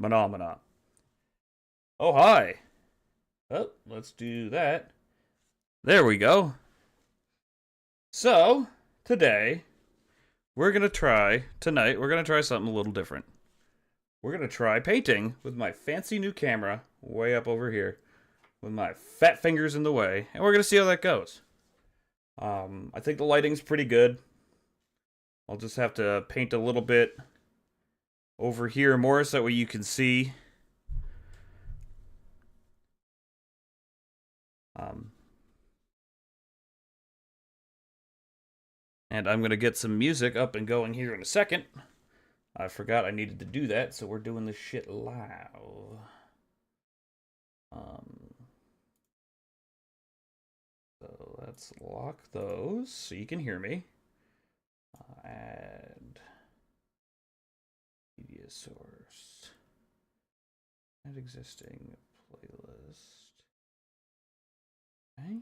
Phenomena. Oh, hi. Oh, let's do that. There we go. So, today, tonight, we're going to try something a little different. We're going to try painting with my fancy new camera way up over here with my fat fingers in the way, and we're going to see how that goes. I think the lighting's pretty good. I'll just have to paint a little bit over here more so that way you can see. And I'm going to get some music up and going here in a second. I forgot I needed to do that, so we're doing this shit live. So let's lock those so you can hear me. Add media source. Add existing playlist. Okay.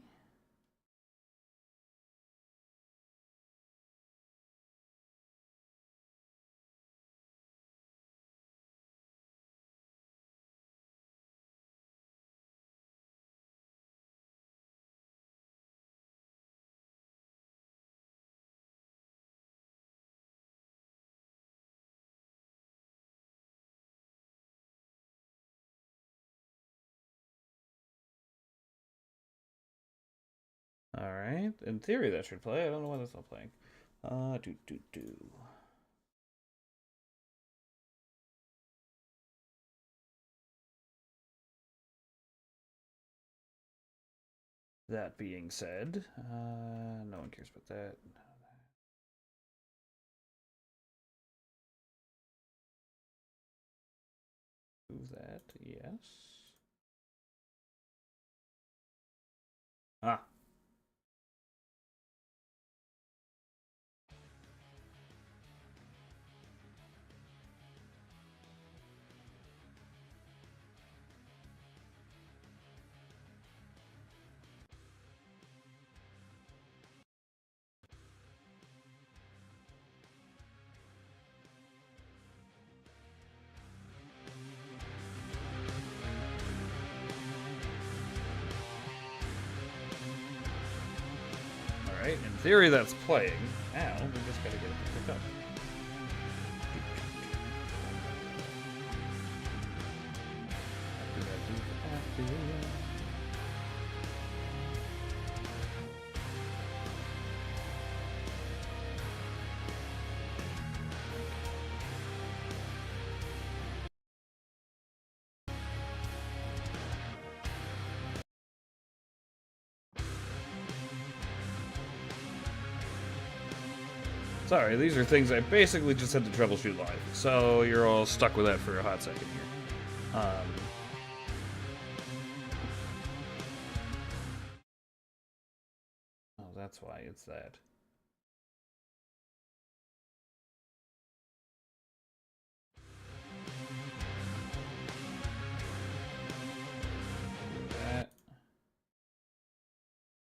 Alright, in theory that should play. I don't know why that's not playing. Do. That being said, no one cares about that. Move that, yes. Ah. Alright, in theory that's playing. Now, we just gotta get it to pick up. Sorry, these are things I basically just had to troubleshoot live, so you're all stuck with that for a hot second here. Oh, that's why it's that. Do that.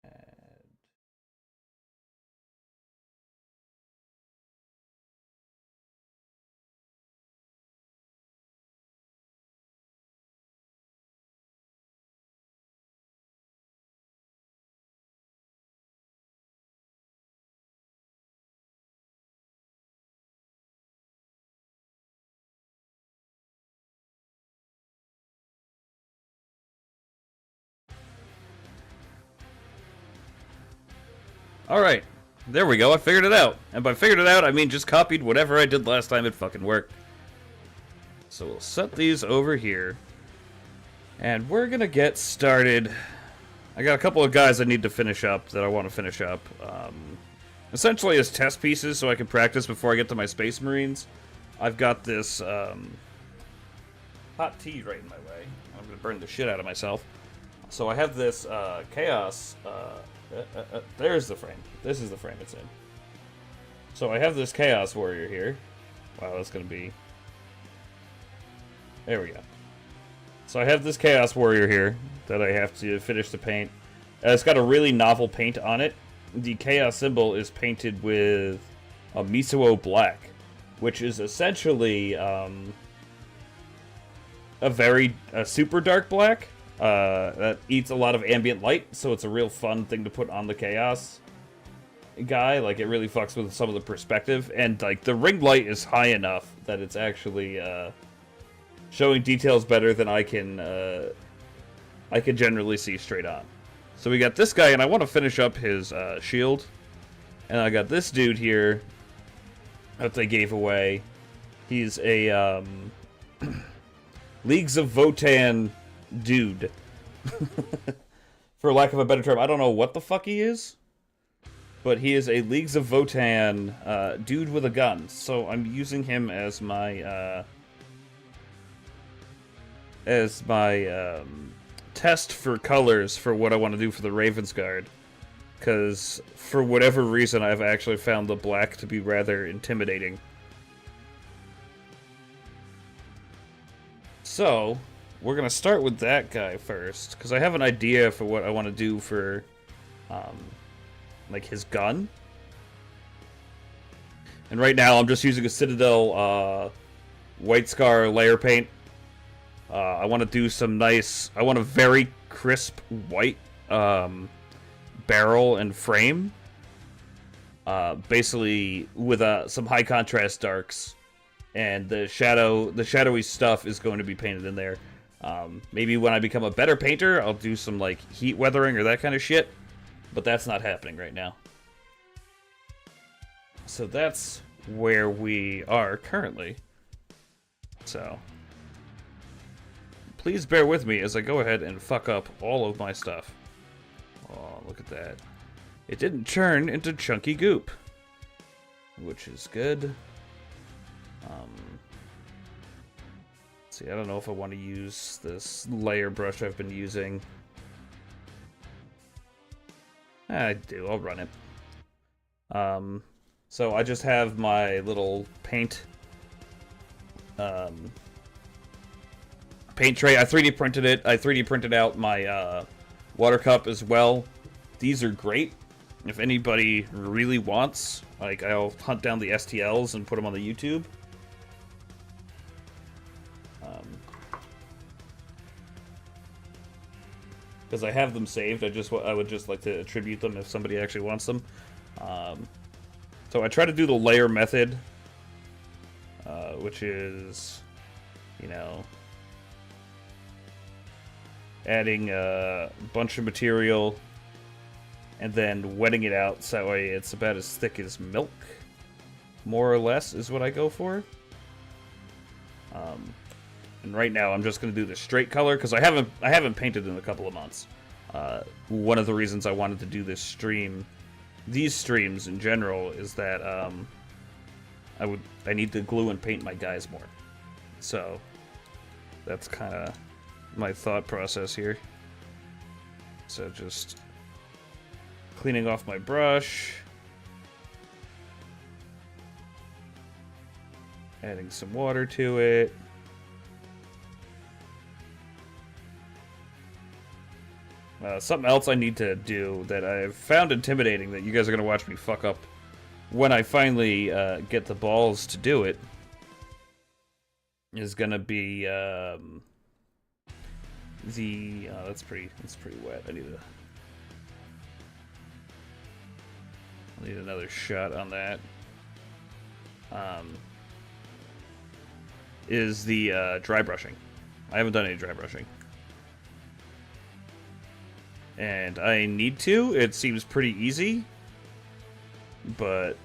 Add. Alright, there we go, I figured it out. And by figured it out, I mean just copied whatever I did last time, it fucking worked. So we'll set these over here. And we're gonna get started. I got a couple of guys I need to finish up, that I want to finish up. Essentially as test pieces so I can practice before I get to my Space Marines. I've got this hot tea right in my way. I'm gonna burn the shit out of myself. So I have this Chaos... there's the frame. This is the frame it's in. So I have this Chaos Warrior here. Wow, that's gonna be... There we go. So I have this Chaos Warrior here that I have to finish the paint. It's got a really novel paint on it. The Chaos symbol is painted with a Misuo black, which is essentially a super dark black that eats a lot of ambient light, so it's a real fun thing to put on the Chaos guy. Like, it really fucks with some of the perspective, and like the ring light is high enough that it's actually showing details better than I can generally see straight on. So we got this guy, and I want to finish up his shield, and I got this dude here that they gave away. He's a Leagues of Votann dude. For lack of a better term, I don't know what the fuck he is, but he is a Leagues of Votann dude with a gun. So I'm using him as my test for colors for what I want to do for the Ravensguard. Because for whatever reason, I've actually found the black to be rather intimidating. So, we're going to start with that guy first, because I have an idea for what I want to do for, like, his gun. And right now, I'm just using a Citadel White Scar layer paint. I want to do some nice... I want a very crisp white barrel and frame. Basically, with some high contrast darks. And the shadowy stuff is going to be painted in there. Maybe when I become a better painter, I'll do some like heat weathering or that kind of shit. But that's not happening right now. So that's where we are currently. So please bear with me as I go ahead and fuck up all of my stuff. Oh, look at that. It didn't turn into chunky goop, which is good. See, I don't know if I want to use this layer brush I've been using. I do, I'll run it. So I just have my little paint paint tray. I 3D printed it. I 3D printed out my water cup as well. These are great. If anybody really wants, like, I'll hunt down the STLs and put them on the YouTube. Because I have them saved. I would just like to attribute them if somebody actually wants them. So I try to do the layer method, which is, you know, adding a bunch of material and then wetting it out so that way it's about as thick as milk, more or less, is what I go for. And right now I'm just going to do the straight color because I haven't painted in a couple of months. One of the reasons I wanted to do this stream, these streams in general, is that I need to glue and paint my guys more. So that's kind of my thought process here. So just cleaning off my brush, adding some water to it. Something else I need to do that I've found intimidating that you guys are going to watch me fuck up when I finally get the balls to do it is going to be that's pretty wet. I need another shot on that. Is the dry brushing. I haven't done any dry brushing. And I need to. It seems pretty easy. But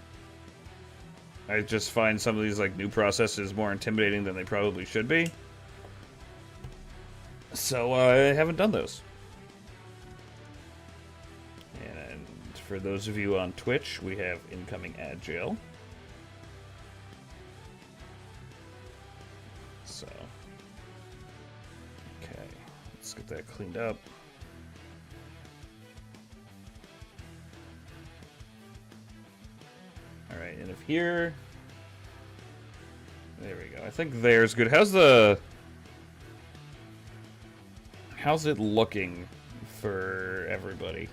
I just find some of these like new processes more intimidating than they probably should be. So I haven't done those. And for those of you on Twitch, we have incoming ad jail. So, okay, let's get that cleaned up. Alright, and if here... There we go. I think there's good. How's it looking for everybody?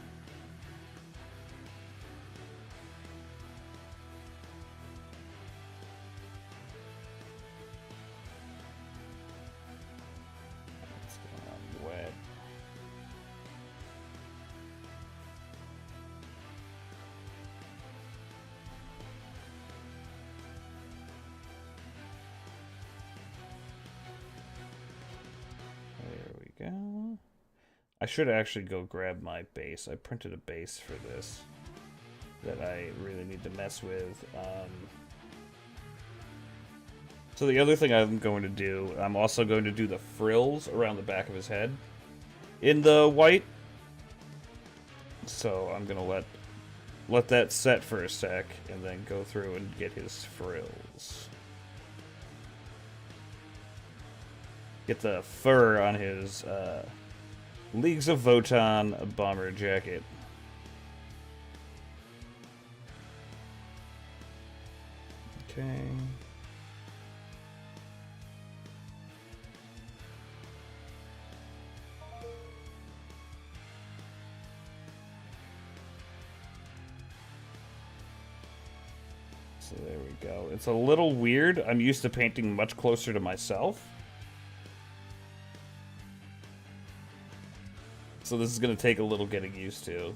I should actually go grab my base. I printed a base for this that I really need to mess with. So the other thing I'm going to do, I'm also going to do the frills around the back of his head in the white. So I'm gonna let that set for a sec, and then go through and get his frills. Get the fur on his Leagues of Votann bomber jacket. Okay. So there we go. It's a little weird. I'm used to painting much closer to myself. So this is going to take a little getting used to.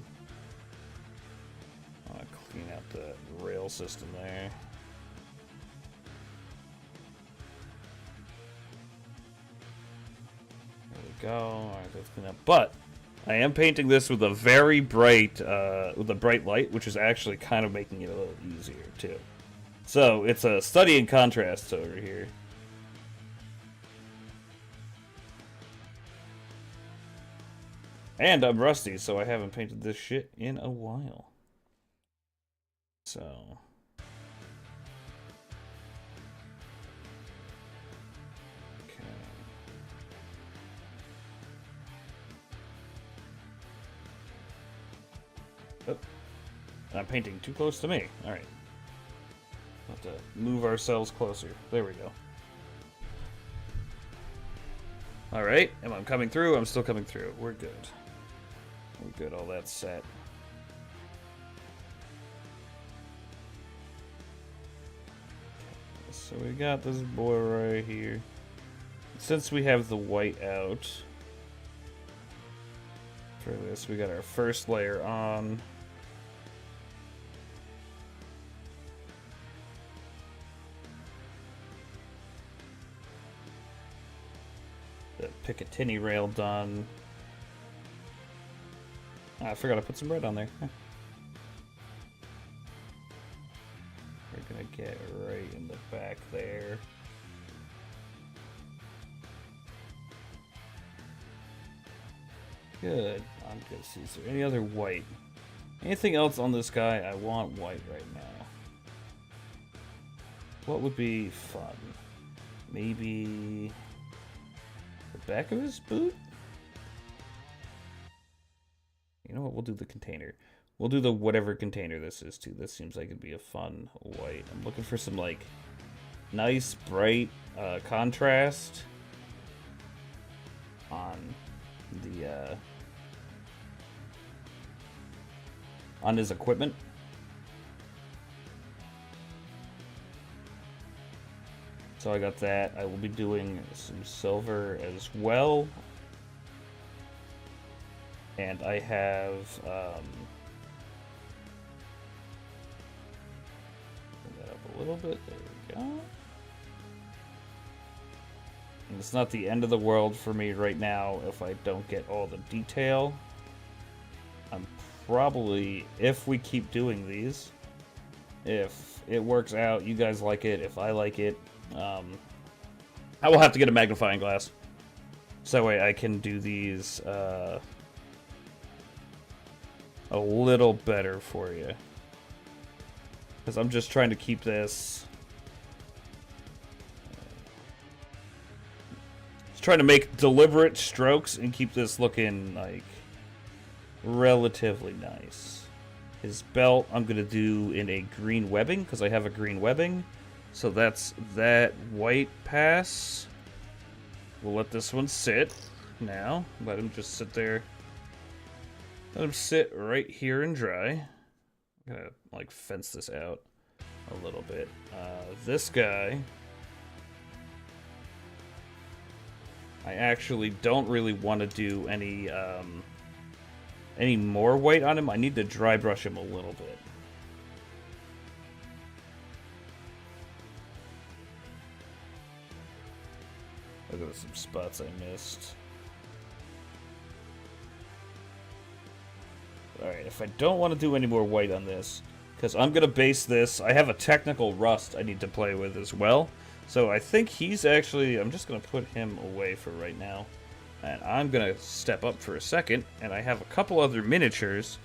I want to clean out the rail system there. There we go. Alright, let's clean up. But I am painting this with a very bright, light, which is actually kind of making it a little easier too. So it's a study in contrasts over here. And I'm rusty, so I haven't painted this shit in a while. So... okay. Oh. I'm painting too close to me. Alright. Have to move ourselves closer. There we go. Alright, am I coming through? I'm still coming through. We're good. We're good, all that's set. So we got this boy right here. Since we have the white out for this, we got our first layer on. The Picatinny rail done. I forgot to put some red on there. We're gonna get right in the back there. Good. I'm good. See, is there any other white? Anything else on this guy? I want white right now. What would be fun? Maybe the back of his boot? You know what? We'll do the container. We'll do the whatever container this is too. This seems like it'd be a fun white. I'm looking for some like nice bright contrast on the on his equipment. So I got that. I will be doing some silver as well. And I have bring that up a little bit. There we go. And it's not the end of the world for me right now if I don't get all the detail. I'm probably, if we keep doing these, if it works out, you guys like it, if I like it, I will have to get a magnifying glass. So that way I can do these a little better for you. Because I'm just trying to keep this... just trying to make deliberate strokes and keep this looking, like, relatively nice. His belt I'm going to do in a green webbing, because I have a green webbing. So that's that white pass. We'll let this one sit now. Let him just sit there. Let him sit right here and dry. I'm gonna like fence this out a little bit. This guy, I actually don't really want to do any more white on him. I need to dry brush him a little bit. Look at some spots I missed. Alright, if I don't want to do any more white on this, because I'm going to base this, I have a technical rust I need to play with as well. So I think he's actually, I'm just going to put him away for right now. And I'm going to step up for a second, and I have a couple other miniatures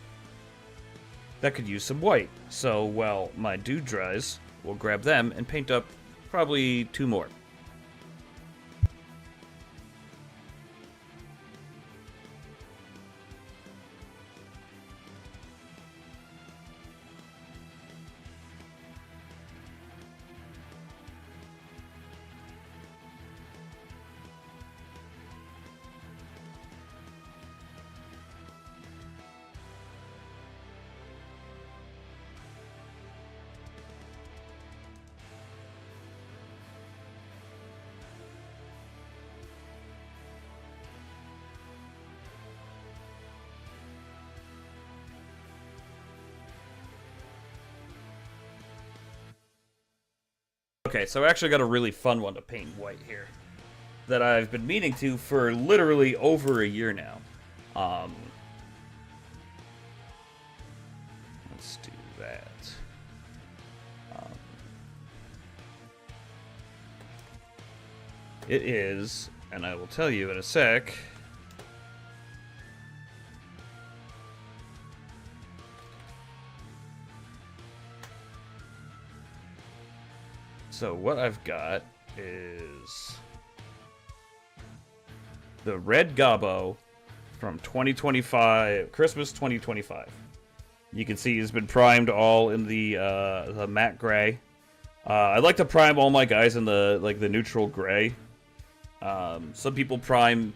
that could use some white. So while my dude dries, we'll grab them and paint up probably 2 more. Okay, so I actually got a really fun one to paint white here that I've been meaning to for literally over a year now. Let's do that. It is, and I will tell you in a sec. So what I've got is the Red Gobbo from 2025, Christmas 2025. You can see he's been primed all in the matte gray. I like to prime all my guys in the neutral gray. Some people prime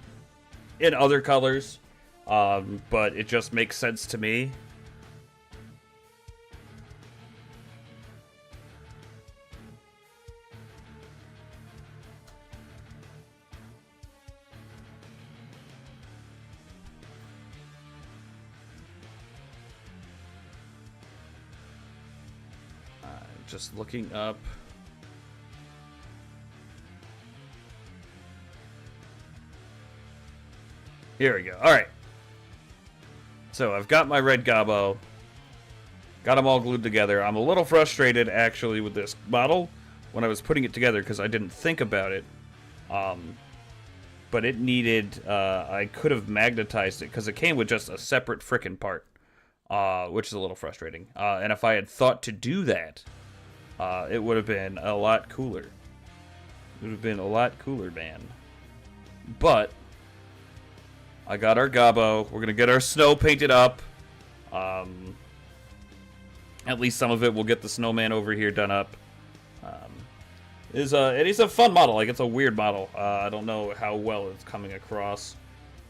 in other colors, but it just makes sense to me. Just looking up. Here we go. All right. So I've got my Red Gobbo. Got them all glued together. I'm a little frustrated, actually, with this model when I was putting it together because I didn't think about it. But it needed... I could have magnetized it because it came with just a separate frickin' part, which is a little frustrating. And if I had thought to do that... it would have been a lot cooler. It would have been a lot cooler, man. But I got our Gobbo. We're gonna get our snow painted up. At least some of it. We'll get the snowman over here done up. It is a fun model. Like, it's a weird model. I don't know how well it's coming across,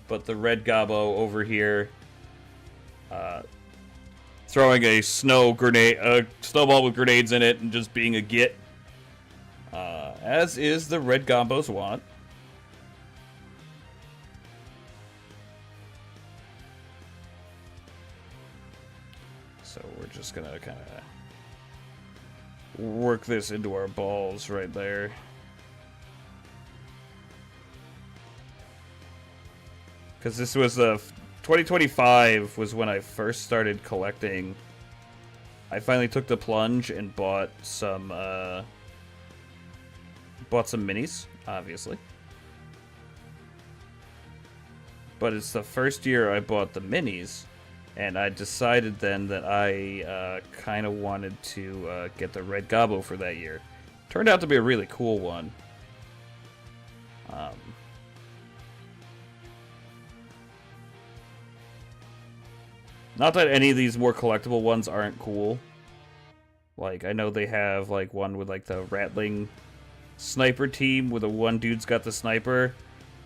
but the Red Gobbo over here. Throwing a snowball with grenades in it and just being a git. As is the Red Gobbo's want. So we're just gonna kind of work this into our balls right there. Because this was 2025 was when I first started collecting. I finally took the plunge and bought some minis, obviously. But it's the first year I bought the minis, and I decided then that I kind of wanted to get the Red Gobbo for that year. Turned out to be a really cool one. Not that any of these more collectible ones aren't cool. Like, I know they have, like, one with, like, the Ratling sniper team, where the one dude's got the sniper,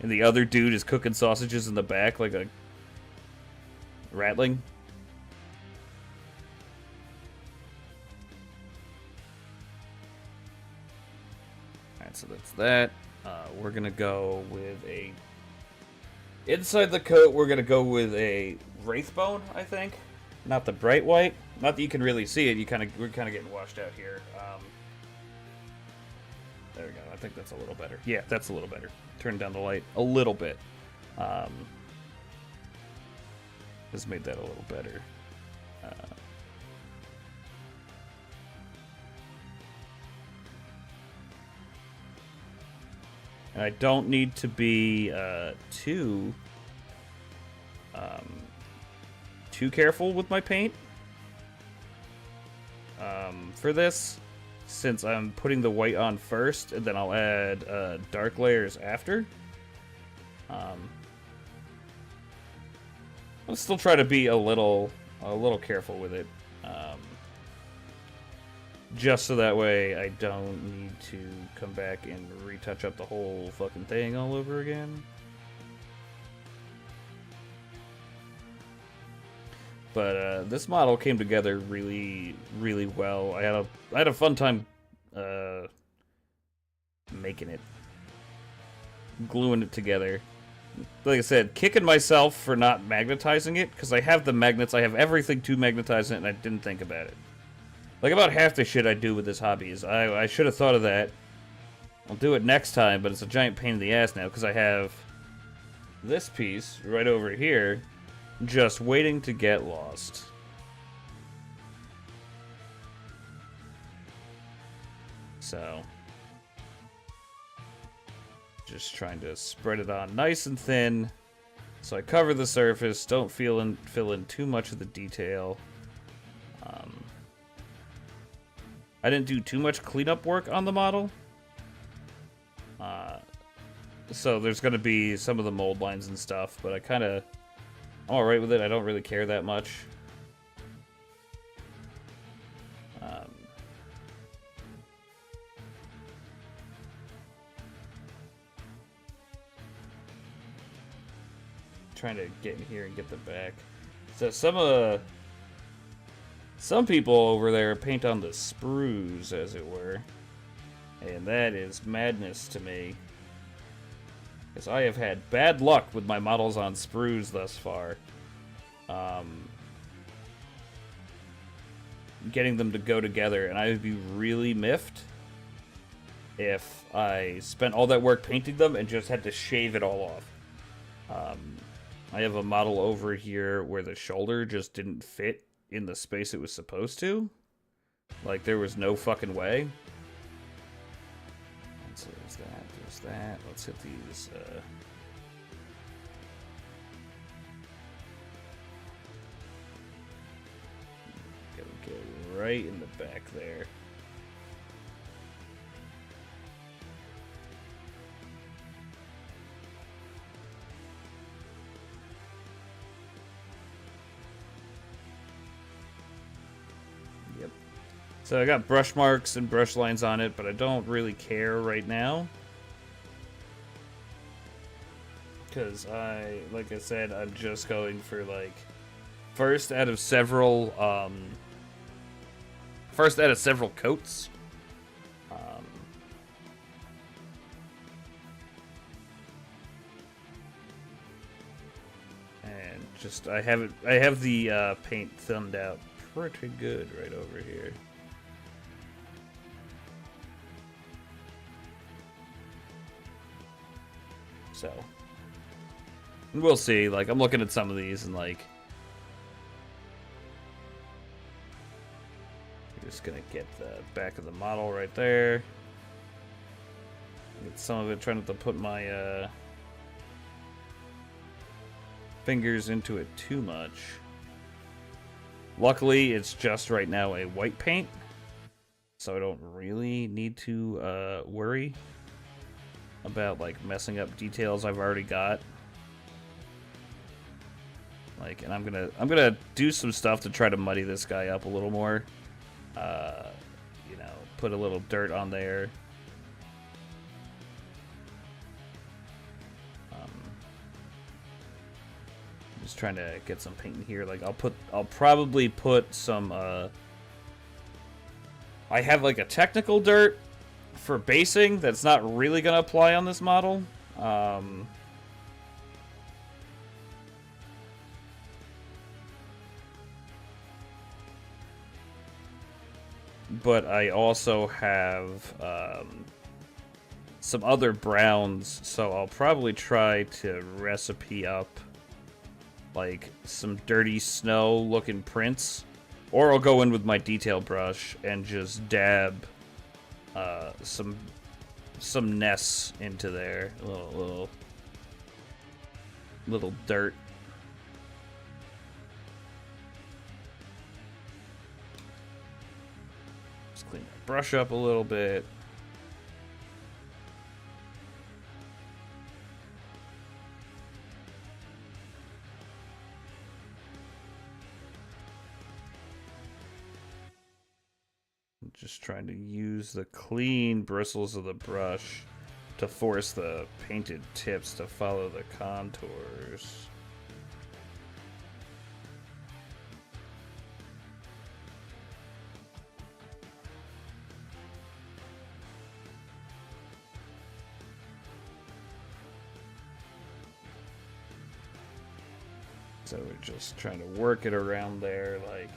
and the other dude is cooking sausages in the back, like a Ratling. Alright, so that's that. We're gonna go with a... Inside the coat, we're gonna go with a Wraithbone, I think. Not the bright white. Not that you can really see it. We're kind of getting washed out here. There we go. I think that's a little better. Yeah, that's a little better. Turn down the light a little bit. This made that a little better. And I don't need to be too careful with my paint for this, since I'm putting the white on first, and then I'll add dark layers after. I'll still try to be a little careful with it, just so that way I don't need to come back and retouch up the whole fucking thing all over again. But this model came together really, really well. I had a fun time making it, gluing it together. Like I said, kicking myself for not magnetizing it, because I have the magnets, I have everything to magnetize it, and I didn't think about it. Like, about half the shit I do with this hobby is I should have thought of that. I'll do it next time, but it's a giant pain in the ass now, because I have this piece right over here just waiting to get lost. So, just trying to spread it on nice and thin, so I cover the surface, don't fill in too much of the detail. I didn't do too much cleanup work on the model, so there's going to be some of the mold lines and stuff, but I'm alright with it. I don't really care that much. Trying to get in here and get the back. So some people over there paint on the sprues, as it were, and that is madness to me, because I have had bad luck with my models on sprues thus far. Getting them to go together, and I would be really miffed if I spent all that work painting them and just had to shave it all off. I have a model over here where the shoulder just didn't fit in the space it was supposed to. Like, there was no fucking way. So there's that. Let's hit these, Gotta go right in the back there. So I got brush marks and brush lines on it, but I don't really care right now. Because like I said, I'm just going for, like, first out of several coats. And just, I have the paint thumbed out pretty good right over here. So, we'll see. Like, I'm looking at some of these and, like, I'm just gonna get the back of the model right there. Get some of it, trying not to put my fingers into it too much. Luckily, it's just right now a white paint, so I don't really need to worry about, like, messing up details I've already got. Like, and I'm gonna do some stuff to try to muddy this guy up a little more. You know, put a little dirt on there. Just trying to get some paint in here. Like, I'll probably put some I have, like, a technical dirt for basing that's not really gonna apply on this model. But I also have some other browns, so I'll probably try to recipe up, like, some dirty snow looking prints Or I'll go in with my detail brush and just dab some nests into there. A little dirt. Just clean my brush up a little bit. Just trying to use the clean bristles of the brush to force the painted tips to follow the contours. So we're just trying to work it around there, like...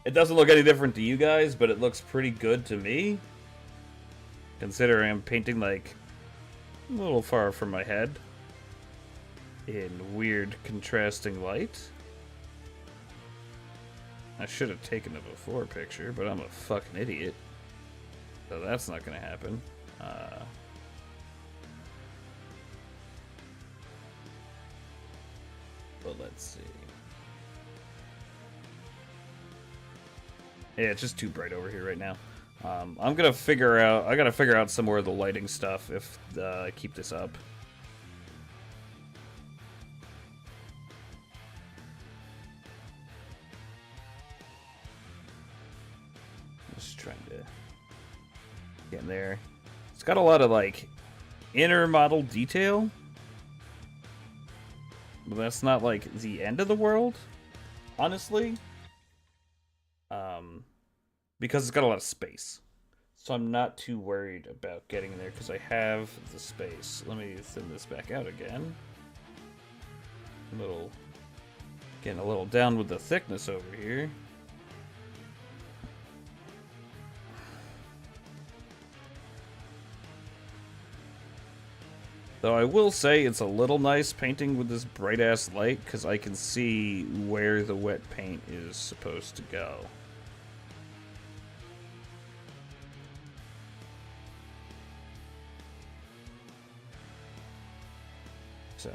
It doesn't look any different to you guys, but it looks pretty good to me. Considering I'm painting, like, a little far from my head. In weird, contrasting light. I should have taken a before picture, but I'm a fucking idiot. So that's not gonna happen. But let's see. Yeah, it's just too bright over here right now. I'm gonna figure out. I gotta figure out some more of the lighting stuff if I keep this up. Just trying to get in there. It's got a lot of like inner model detail, but that's not like the end of the world, honestly. Because it's got a lot of space. So I'm not too worried about getting in there because I have the space. Let me thin this back out again. Getting a little down with the thickness over here. Though I will say it's a little nice painting with this bright ass light because I can see where the wet paint is supposed to go. So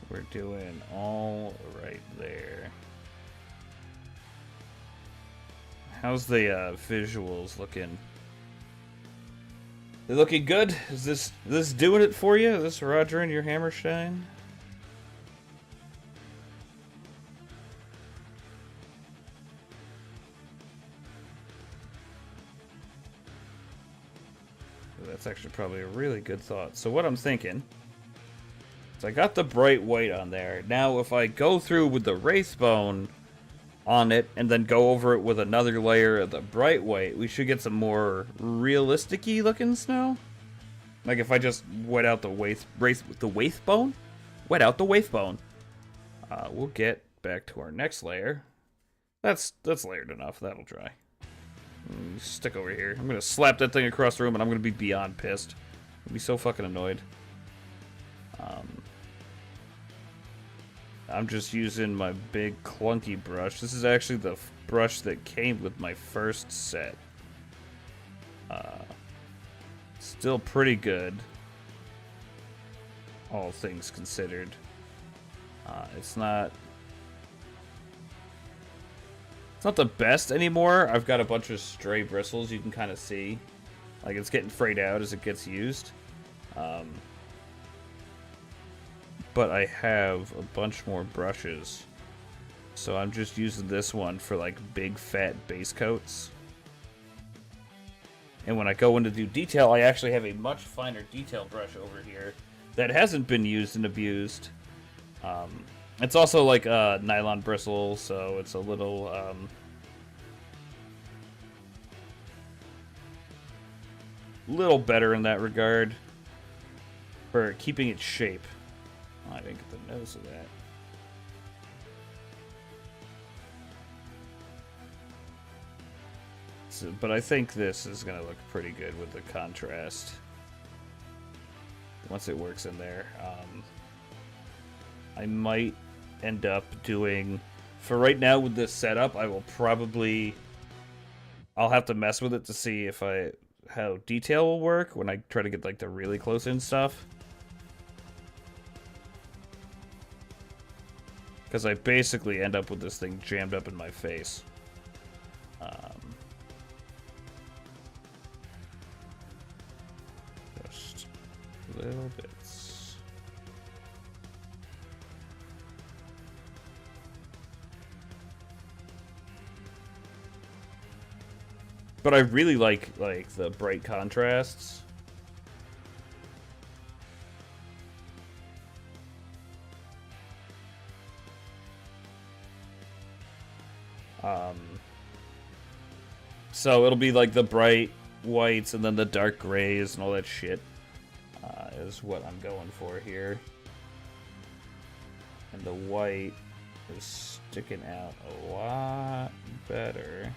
we're doing all right there. How's the visuals looking? They looking good? Is this doing it for you? Is this Roger and your Hammerstein? That's actually probably a really good thought. So what I'm thinking is I got the bright white on there. Now if I go through with the Wraithbone on it and then go over it with another layer of the bright white, we should get some more realistic-y looking snow. Like if I just wet out the Wraithbone? Wet out the Wraithbone. We'll get back to our next layer. That's layered enough. That'll dry. Stick over here. I'm gonna slap that thing across the room and I'm gonna be beyond pissed. I'll be so fucking annoyed. I'm just using my big clunky brush. This is actually the brush that came with my first set. Still pretty good, all things considered. It's not the best anymore. I've got a bunch of stray bristles you can kind of see. Like it's getting frayed out as it gets used. But I have a bunch more brushes. So I'm just using this one for like big fat base coats. And when I go in to do detail, I actually have a much finer detail brush over here that hasn't been used and abused. It's also like nylon bristle, so it's a little better in that regard for keeping its shape. Oh, I didn't get the nose of that. So, but I think this is going to look pretty good with the contrast. once it works in there. I might end up doing, for right now with this setup, I will probably, I'll have to mess with it to see if how detail will work when I try to get like the really close in stuff. Because I basically end up with this thing jammed up in my face. Just little bits. But I really like the bright contrasts. So it'll be like the bright whites and then the dark grays and all that shit is what I'm going for here. And the white is sticking out a lot better.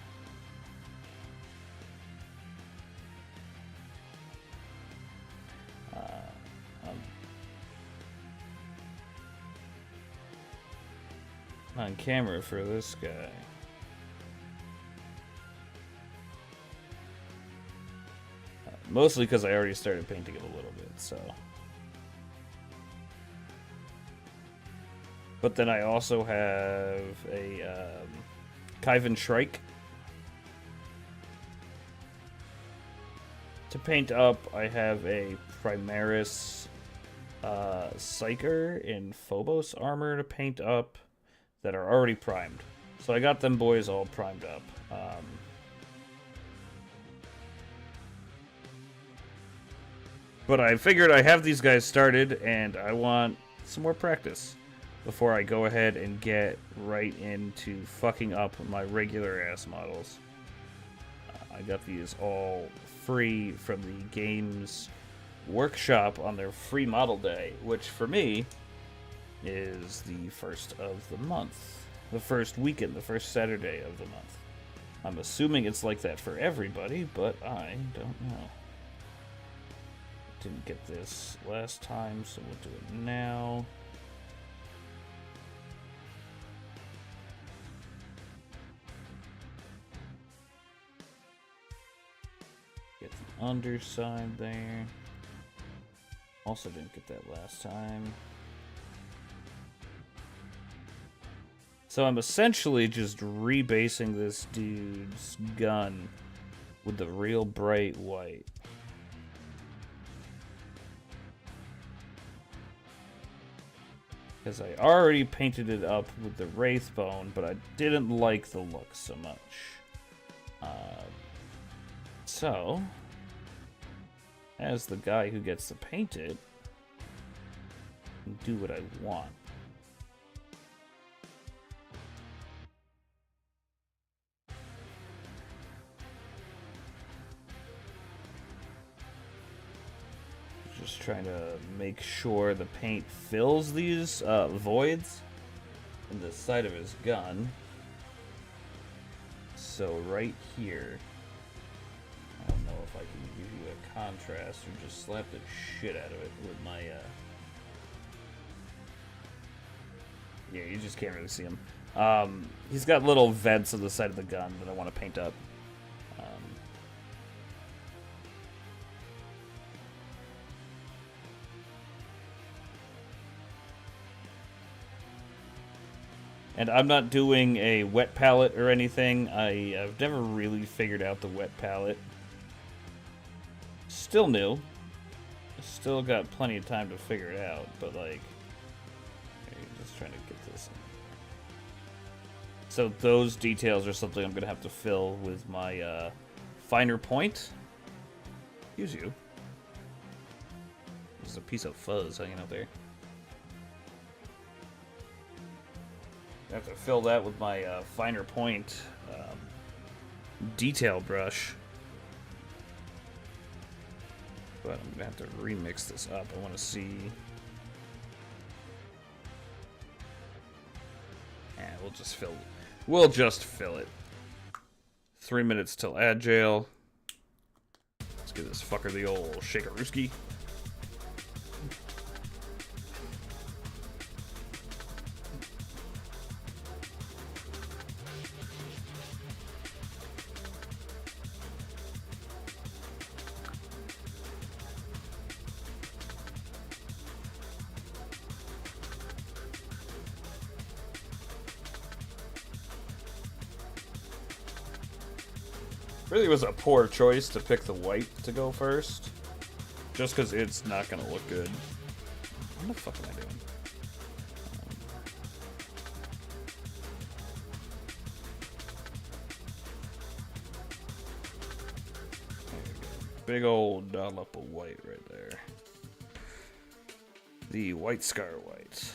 On camera for this guy. Mostly because I already started painting it a little bit, so. But then I also have a Kyvan Shrike to paint up. I have a Primaris Psyker in Phobos armor to paint up that are already primed. So I got them boys all primed up. But I figured I have these guys started, and I want some more practice before I go ahead and get right into fucking up my regular ass models. I got these all free from the Games Workshop on their free model day, which for me is the first of the month. The first weekend, the first Saturday of the month. I'm assuming it's like that for everybody, but I don't know. Didn't get this last time, so we'll do it now. Get the underside there. Also didn't get that last time. So I'm essentially just rebasing this dude's gun with the real bright white. Because I already painted it up with the Wraithbone, but I didn't like the look so much. So, as the guy who gets to paint it, I can do what I want. Just trying to make sure the paint fills these voids in the side of his gun. So right here, I don't know if I can give you a contrast or just slap the shit out of it with my yeah, you just can't really see him. He's got little vents on the side of the gun that I want to paint up. And I'm not doing a wet palette or anything. I've never really figured out the wet palette. Still new. Still got plenty of time to figure it out, but like, just trying to get this in. So those details are something I'm gonna have to fill with my finer point. Excuse you. There's a piece of fuzz hanging out there. I have to fill that with my finer point detail brush. But I'm gonna have to remix this up. I want to see. And we'll just fill. We'll just fill it. 3 minutes till Agile. Let's give this fucker the old shakarooski. Really was a poor choice to pick the white to go first. Just because it's not going to look good. What the fuck am I doing? Big old dollop of white right there. The White Scar white.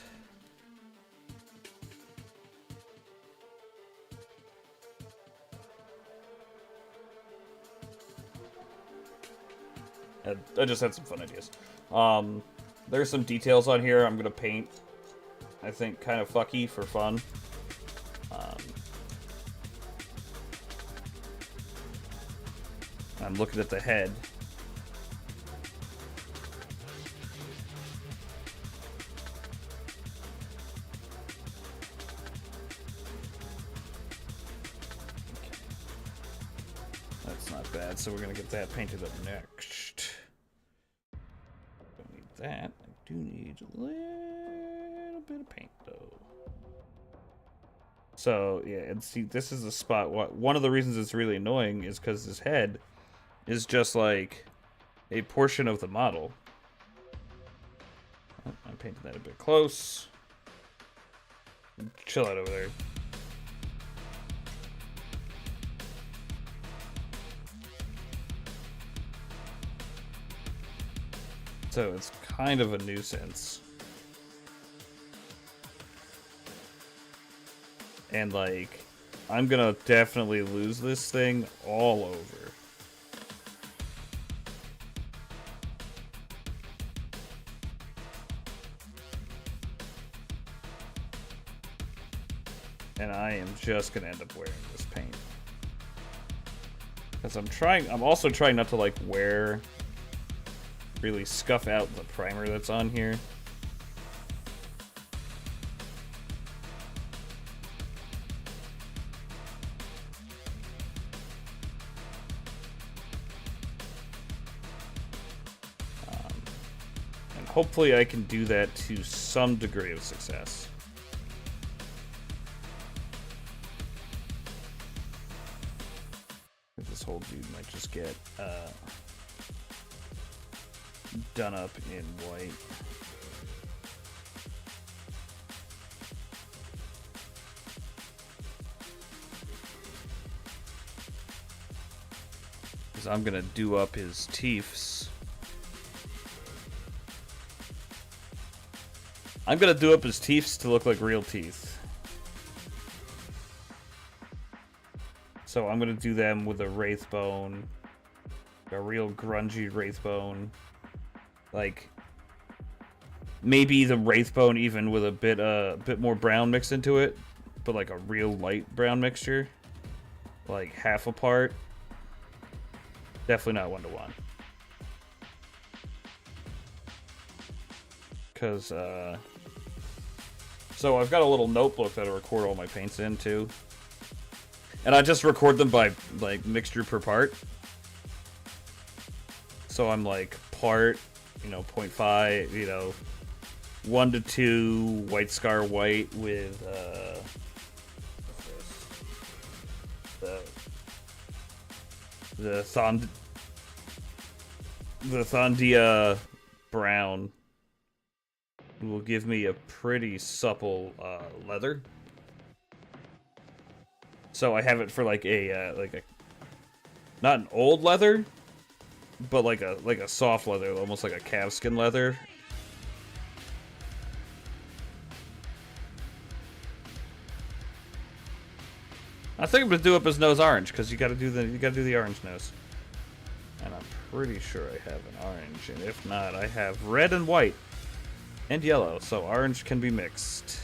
I just had some fun ideas. There's some details on here I'm gonna paint. I think kind of fucky for fun. I'm looking at the head. That's not bad, so we're gonna get that painted up next. Don't need that. I do need a little bit of paint though. So yeah, and see, this is the spot. One of the reasons it's really annoying is because his head is just like a portion of the model. Oh, I'm painting that a bit close. Chill out over there. So it's kind of a nuisance. And like, I'm gonna definitely lose this thing all over. And I am just gonna end up wearing this paint. Because I'm also trying not to like really scuff out the primer that's on here. And hopefully I can do that to some degree of success. This whole dude might just get done up in white. Because I'm gonna do up his teeths. I'm gonna do up his teeths to look like real teeth. So I'm gonna do them with a wraith bone, a real grungy wraith bone. Like maybe the wraith bone even with a bit more brown mixed into it, but like a real light brown mixture, like half a part. Definitely not 1-to-1. Cause so I've got a little notebook that I record all my paints in too. And I just record them by, like, mixture per part. So I'm, like, part, 0.5, 1 to 2 White Scar white with, the Thondia brown will give me a pretty supple, leather. So I have it for like a not an old leather, but like a soft leather, almost like a calfskin leather. I think I'm gonna do up his nose orange because you gotta do the orange nose. And I'm pretty sure I have an orange, and if not, I have red and white and yellow, so orange can be mixed.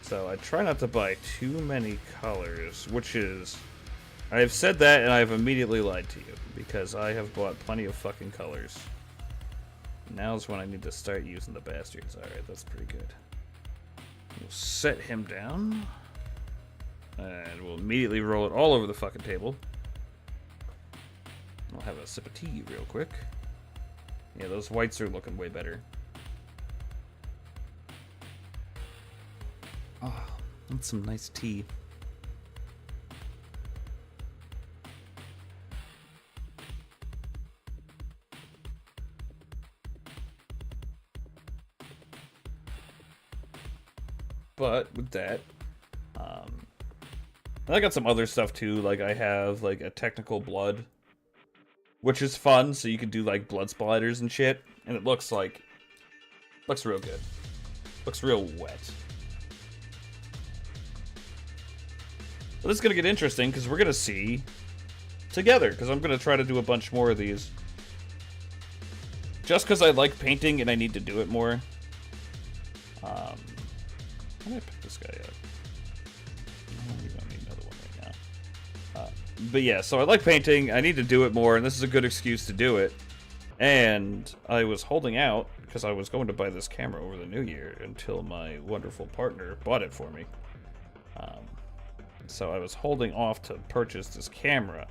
So I try not to buy too many colors, which is... I have said that and I have immediately lied to you, because I have bought plenty of fucking colors. Now's when I need to start using the bastards. Alright, that's pretty good. We'll set him down. And we'll immediately roll it all over the fucking table. I'll have a sip of tea real quick. Yeah, those whites are looking way better. Oh, that's some nice tea. But with that, and I got some other stuff too. Like I have like a technical blood, which is fun. So you can do like blood splatters and shit, and it looks real good. Looks real wet. But this is gonna get interesting because we're gonna see together. Because I'm gonna try to do a bunch more of these. Just because I like painting and I need to do it more. How do I pick this guy up? We don't need another one right now. But yeah, so I like painting. I need to do it more, and this is a good excuse to do it. And I was holding out because I was going to buy this camera over the new year until my wonderful partner bought it for me. So I was holding off to purchase this camera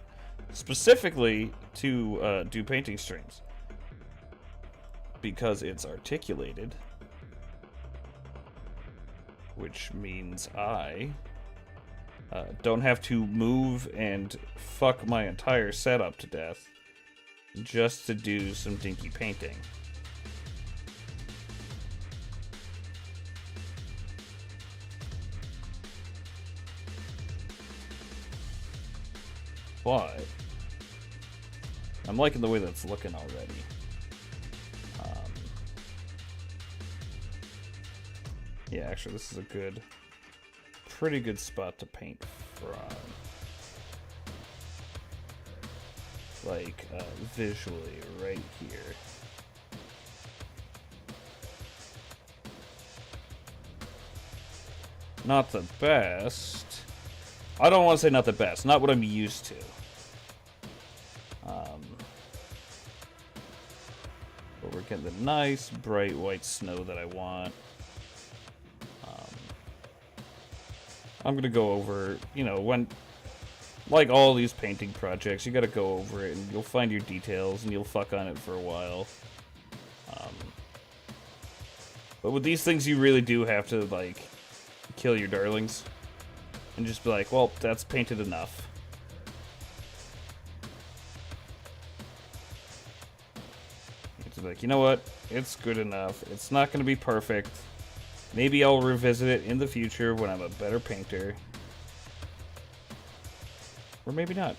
specifically to do painting streams because it's articulated. Which means I don't have to move and fuck my entire setup to death just to do some dinky painting. But I'm liking the way that's looking already. Yeah, actually, this is a pretty good spot to paint from. Like, visually, right here. Not the best. I don't want to say not the best. Not what I'm used to. But we're getting the nice, bright white snow that I want. I'm gonna go over, you know, when, like all these painting projects, you gotta go over it and you'll find your details and you'll fuck on it for a while. But with these things, you really do have to, like, kill your darlings and just be like, well, that's painted enough. It's like, you know what? It's good enough. It's not gonna be perfect. Maybe I'll revisit it in the future when I'm a better painter. Or maybe not.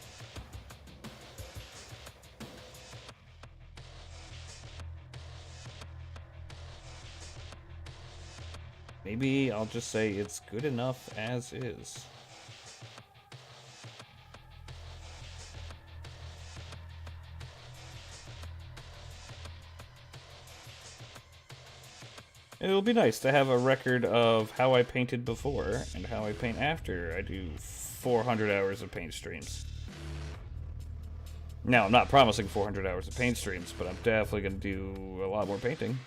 Maybe I'll just say it's good enough as is. It'll be nice to have a record of how I painted before and how I paint after I do 400 hours of paint streams. Now, I'm not promising 400 hours of paint streams, but I'm definitely going to do a lot more painting.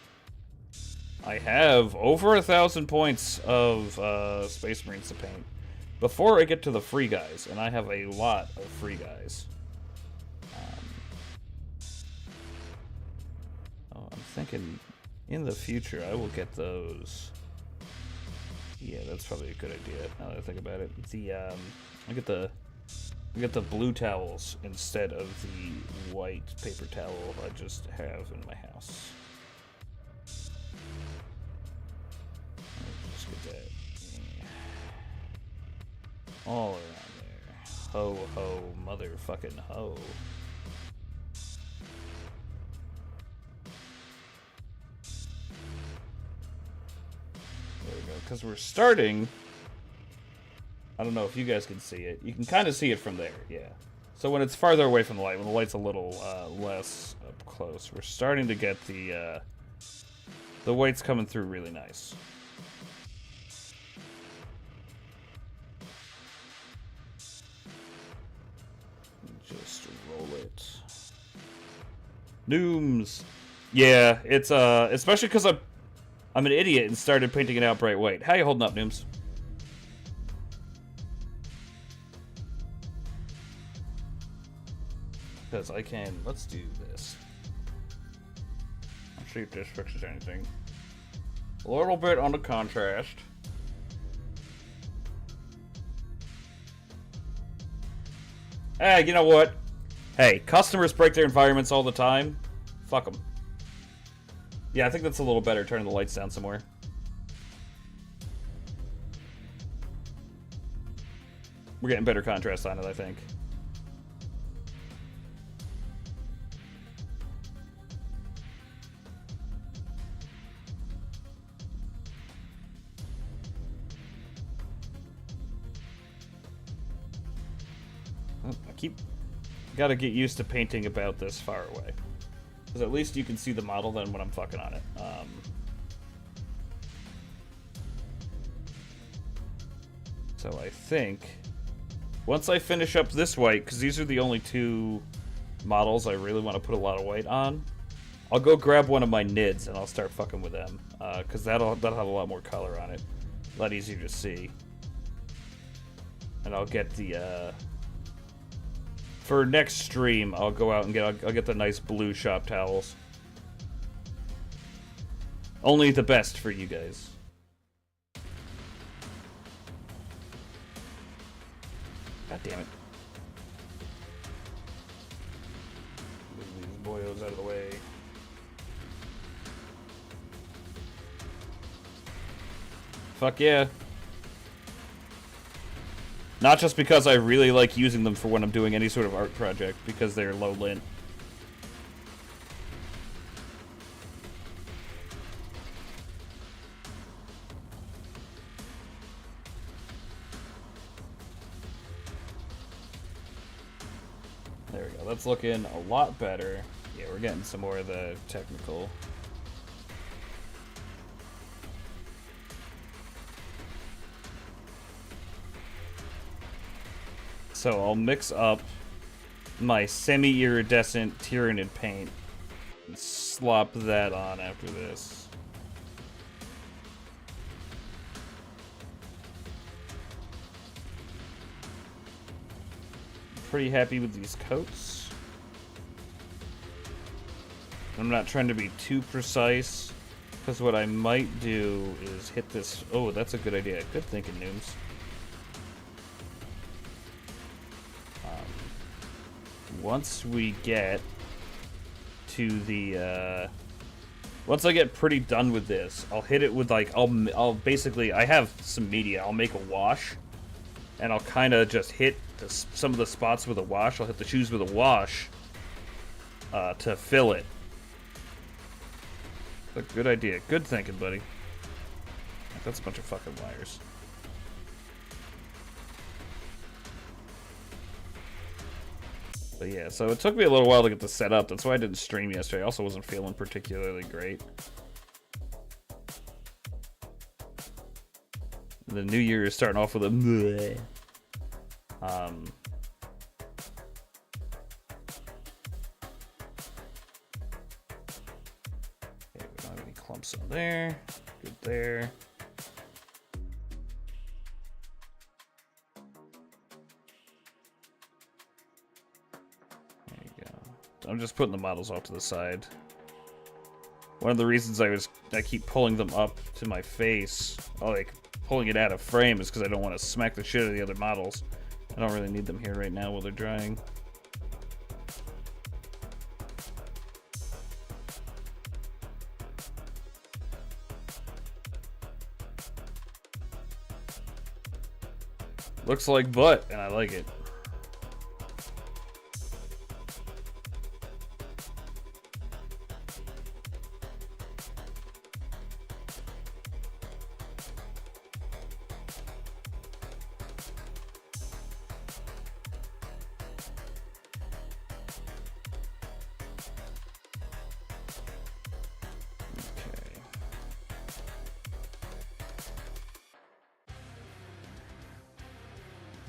I have over 1,000 points of Space Marines to paint before I get to the free guys, and I have a lot of free guys. I'm thinking in the future I will get those. Yeah, that's probably a good idea now that I think about it. I get the blue towels instead of the white paper towel I just have in my house. Let's just get that all around there. Ho ho motherfucking ho. There we go, because we're starting. I don't know if you guys can see it. You can kind of see it from there, yeah. So when it's farther away from the light, when the light's a little less up close, we're starting to get the whites coming through really nice. Just roll it. Nooms. Yeah, it's especially because I'm an idiot and started painting it out bright white. How you holding up, Nooms? Because I can. Let's do this. Let's see if this fixes anything. A little bit on the contrast. Hey, you know what? Hey, customers break their environments all the time. Fuck them. Yeah, I think that's a little better. Turning the lights down somewhere. We're getting better contrast on it, I think. Gotta get used to painting about this far away. Because at least you can see the model then when I'm fucking on it. So I think once I finish up this white, because these are the only two models I really want to put a lot of white on, I'll go grab one of my NIDs and I'll start fucking with them. Because that'll have a lot more color on it. A lot easier to see. And I'll get the, for next stream, I'll go out and I'll get the nice blue shop towels. Only the best for you guys. God damn it. Move these boyos out of the way. Fuck yeah. Not just because I really like using them for when I'm doing any sort of art project, because they're low lint. There we go. That's looking a lot better. Yeah, we're getting some more of the technical. So I'll mix up my semi-iridescent Tyranid paint and slop that on after this. Pretty happy with these coats. I'm not trying to be too precise, because what I might do is hit this. Oh, that's a good idea. Good thinking, Nooms. Once we get to the, once I get pretty done with this, I'll hit it with, like, I'll basically, I have some media, I'll make a wash, and I'll kind of just hit some of the spots with a wash. I'll hit the shoes with a wash to fill it. A good idea. Good thinking, buddy. That's a bunch of fucking wires. But yeah, so it took me a little while to get this set up. That's why I didn't stream yesterday. I also wasn't feeling particularly great. The new year is starting off with a bleh. Okay, we don't have any clumps in there. Good there. I'm just putting the models off to the side. One of the reasons I keep pulling them up to my face, like pulling it out of frame, is because I don't want to smack the shit out of the other models. I don't really need them here right now while they're drying. Looks like butt, and I like it.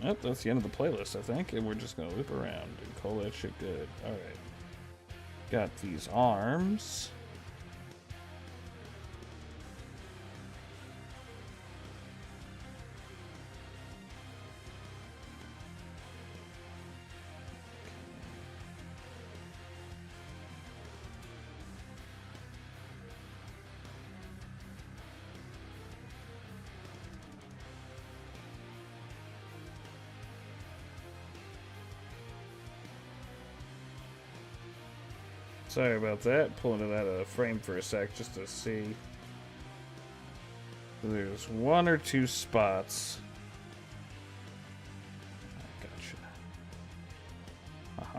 Yep, that's the end of the playlist, I think, and we're just gonna loop around and call that shit good. Alright. Got these arms. Sorry about that, pulling it out of the frame for a sec just to see. There's one or two spots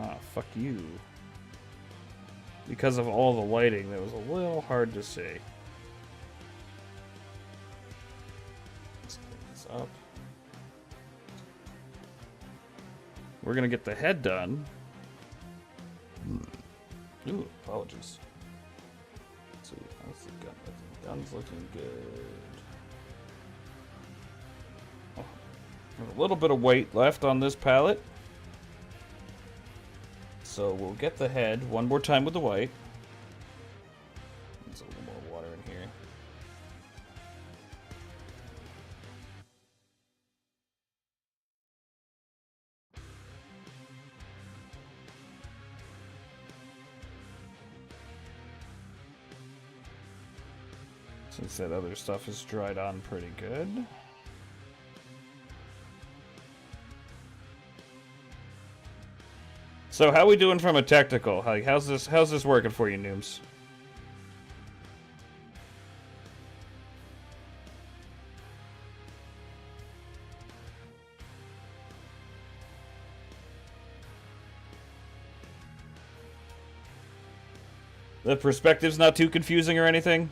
Ah, fuck you. Because of all the lighting, that was a little hard to see. Let's clean this up. We're gonna get the head done. Ooh, apologies. Let's see, how's the gun looking? Gun's looking good. Oh, a little bit of weight left on this palette. So we'll get the head one more time with the white. There's a little more water in here. Since that other stuff is dried on pretty good. So how we doing from a technical? How's this working for you, Nooms? The perspective's not too confusing or anything?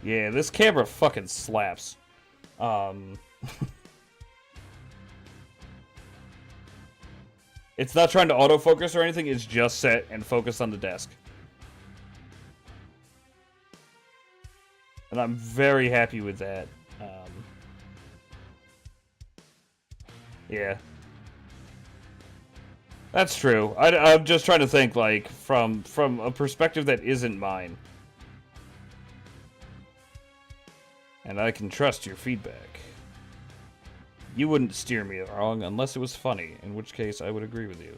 Yeah, this camera fucking slaps. It's not trying to autofocus or anything, it's just set and focused on the desk. And I'm very happy with that. Yeah. That's true. I'm just trying to think, like, from a perspective that isn't mine. And I can trust your feedback. You wouldn't steer me wrong unless it was funny, in which case I would agree with you.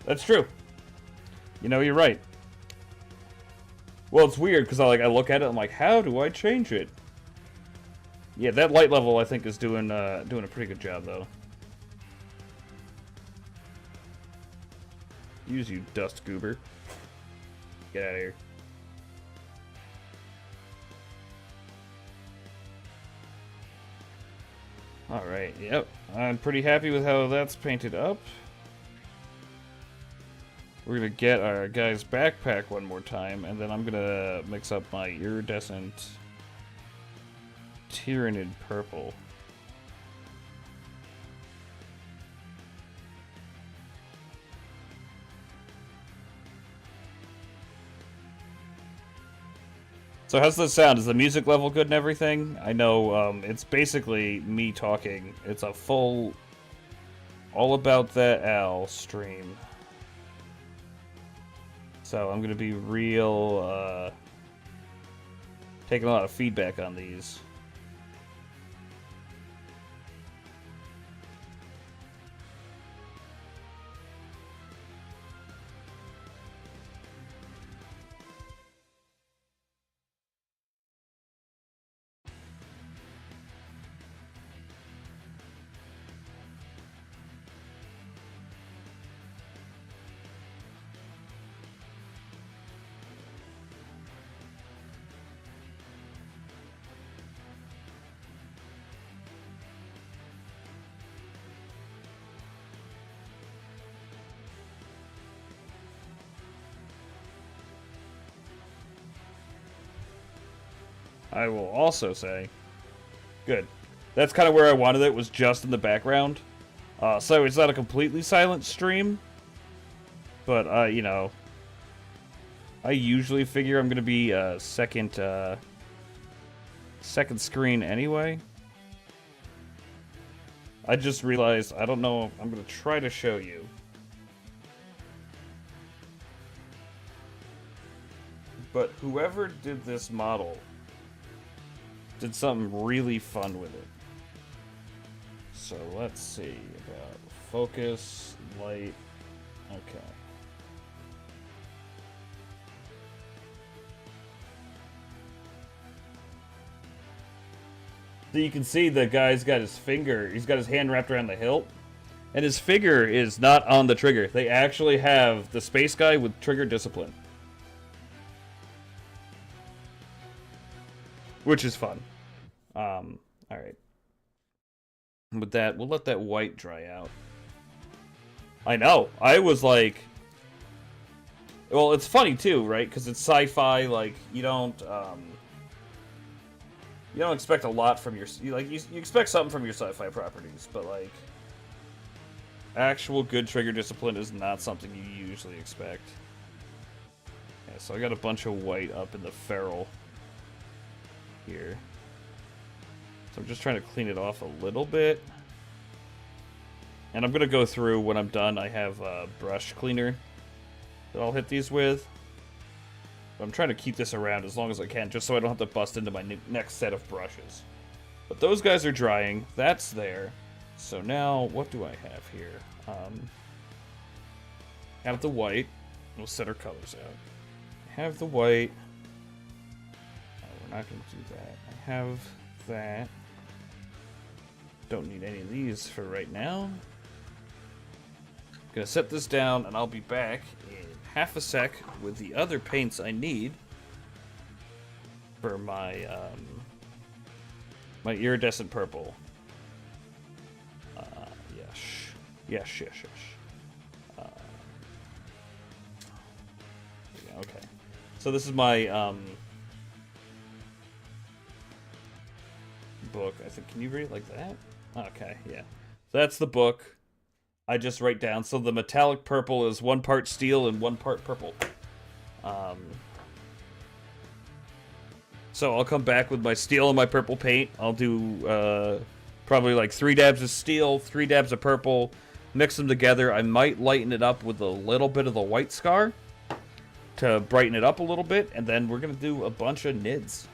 That's true. You know, you're right. Well, it's weird because I look at it, I'm like, how do I change it? Yeah, that light level I think is doing a pretty good job though. Use you, dust goober. Get out of here. All right. Yep. I'm pretty happy with how that's painted up. We're gonna get our guy's backpack one more time, and then I'm gonna mix up my iridescent Tyranid purple. So how's this sound? Is the music level good and everything? I know it's basically me talking. It's a full All About That Al stream. So I'm gonna be real, taking a lot of feedback on these. I will also say, good. That's kind of where I wanted it, was just in the background. So it's not a completely silent stream, but, you know, I usually figure I'm going to be second screen anyway. I just realized, I don't know, I'm going to try to show you. But whoever did this model did something really fun with it. So let's see about focus, light. Okay. So you can see the guy's got his finger, he's got his hand wrapped around the hilt, and his finger is not on the trigger. They actually have the space guy with trigger discipline. Which is fun. Alright. With that, we'll let that white dry out. I know. I was like... Well, it's funny too, right? Because it's sci-fi, like, you don't expect a lot from your... You expect something from your sci-fi properties, but, like... Actual good trigger discipline is not something you usually expect. Yeah, so I got a bunch of white up in the ferrule here. So I'm just trying to clean it off a little bit. And I'm going to go through, when I'm done, I have a brush cleaner that I'll hit these with. But I'm trying to keep this around as long as I can, just so I don't have to bust into my next set of brushes. But those guys are drying. That's there. So now, what do I have here? Have the white. We'll set our colors out. Have the white. Oh, we're not going to do that. I have that. Don't need any of these for right now. Gonna set this down, and I'll be back in half a sec with the other paints I need for my my iridescent purple. Yes. Okay. So this is my book. I think. Can you read it like that? Okay, yeah. So that's the book. I just write down. So the metallic purple is 1 part steel and 1 part purple. So I'll come back with my steel and my purple paint. I'll do probably like 3 dabs of steel, 3 dabs of purple, mix them together. I might lighten it up with a little bit of the white scar to brighten it up a little bit, and then we're going to do a bunch of nids.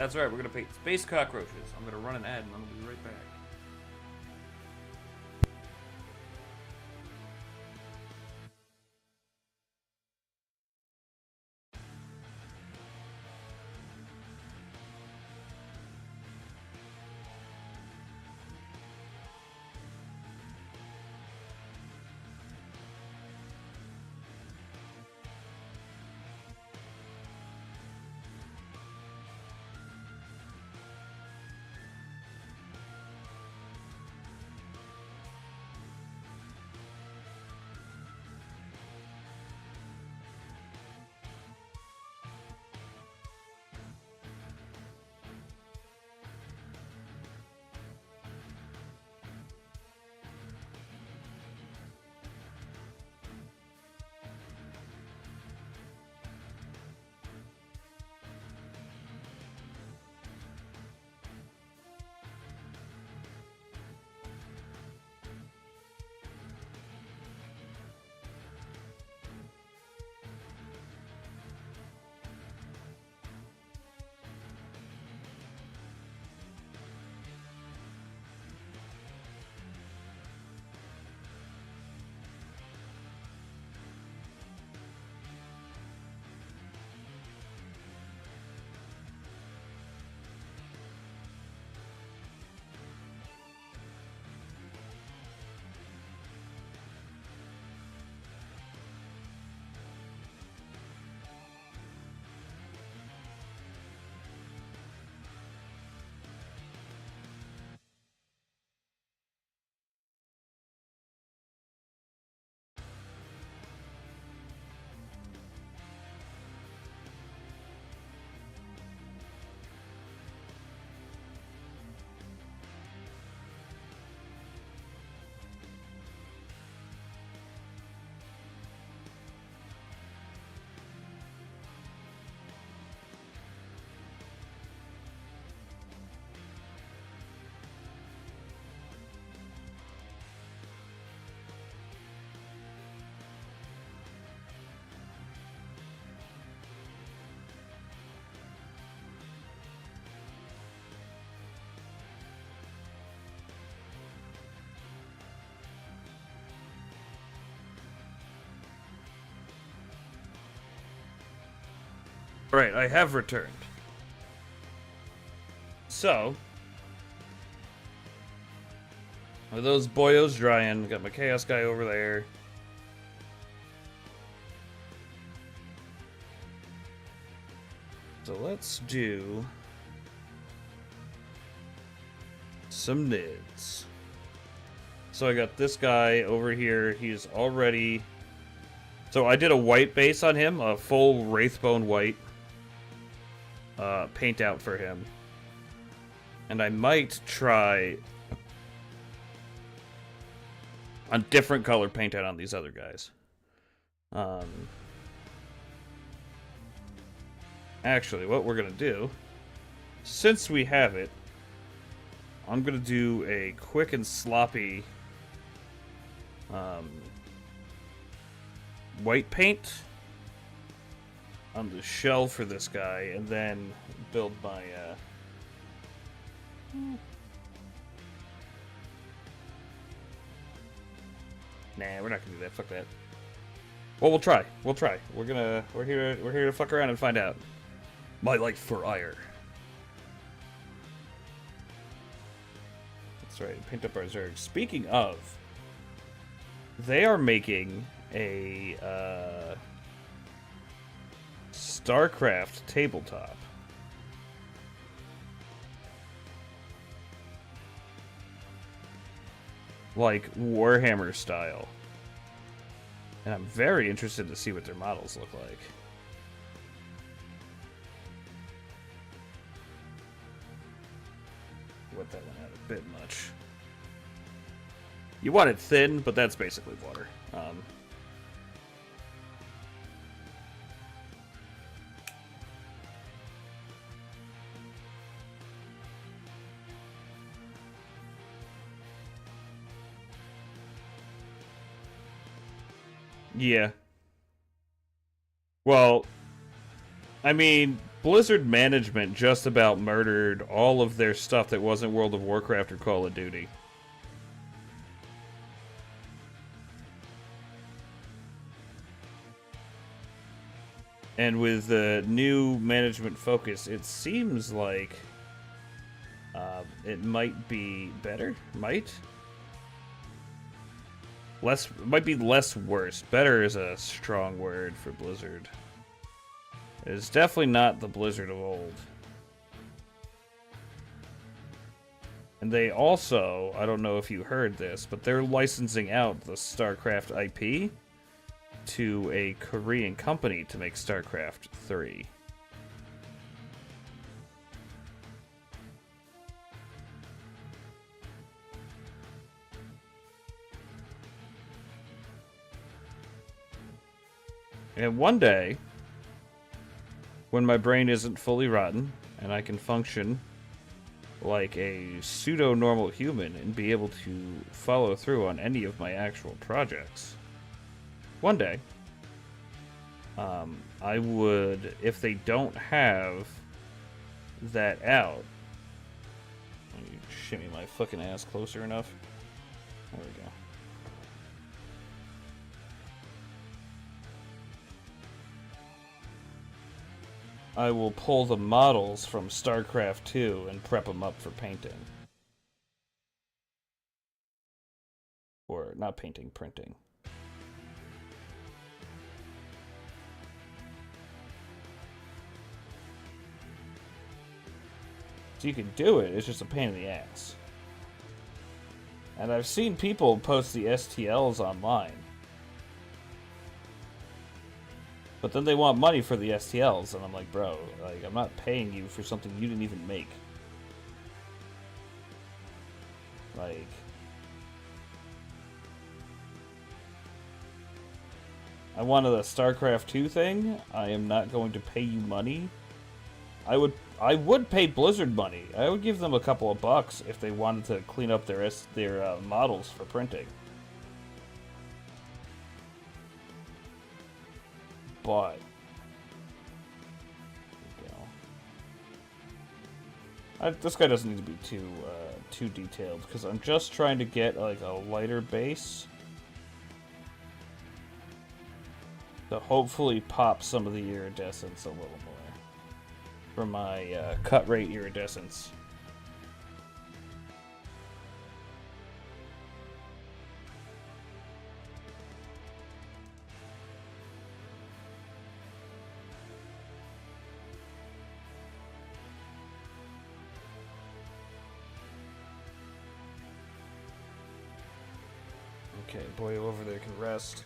That's right, we're gonna paint space cockroaches. I'm gonna run an ad and I'll be right back. Alright, I have returned. So, with those boyos drying, got my chaos guy over there. So let's do some nids. So I got this guy over here. He's already... So I did a white base on him, a full Wraithbone white paint out for him. And I might try a different color paint out on these other guys. Actually, what we're going to do, since we have it, I'm going to do a quick and sloppy white paint on the shell for this guy, and then build my nah, we're not gonna do that. Fuck that. Well, we'll try. We'll try. We're here to fuck around and find out. My life for ire. That's right. Paint up our Zerg. Speaking of, they are making a StarCraft tabletop. Like Warhammer style. And I'm very interested to see what their models look like. Wet that one out a bit much. You want it thin, but that's basically water. Yeah. Well, I mean, Blizzard management just about murdered all of their stuff that wasn't World of Warcraft or Call of Duty. And with the new management focus, it seems like it might be better. Might be less worse. Better is a strong word for Blizzard. It's definitely not the Blizzard of old. And they also, I don't know if you heard this, but they're licensing out the StarCraft IP to a Korean company to make StarCraft 3. And one day, when my brain isn't fully rotten and I can function like a pseudo-normal human and be able to follow through on any of my actual projects, one day, I would, if they don't have that out, let me shimmy my fucking ass closer enough. There we go. I will pull the models from StarCraft 2 and prep them up for painting. Or, not painting, printing. So you can do it, it's just a pain in the ass. And I've seen people post the STLs online. But then they want money for the STLs, and I'm like, bro, like, I'm not paying you for something you didn't even make. Like, I wanted a StarCraft 2 thing. I am not going to pay you money. I would pay Blizzard money. I would give them a couple of bucks if they wanted to clean up their models for printing. But this guy doesn't need to be too detailed because I'm just trying to get like a lighter base to hopefully pop some of the iridescence a little more for my cut rate iridescence. Okay, boy over there can rest.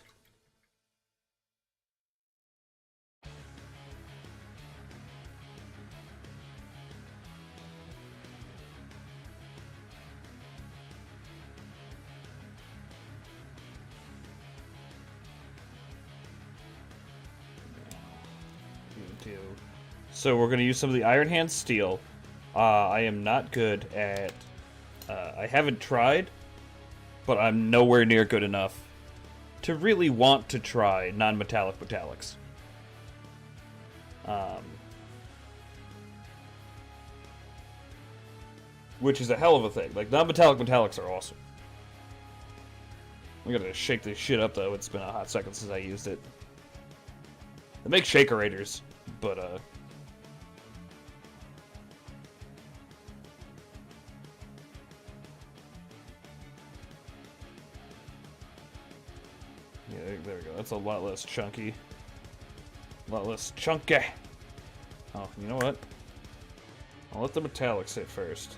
So we're going to use some of the Iron Hand steel. I am not good at... I haven't tried, but I'm nowhere near good enough to really want to try non-metallic metallics. Which is a hell of a thing. Like, non-metallic metallics are awesome. I'm gonna shake this shit up, though. It's been a hot second since I used it. They make shakerators, but, yeah, there we go. That's a lot less chunky. A lot less chunky. Oh, you know what? I'll let the metallics hit first.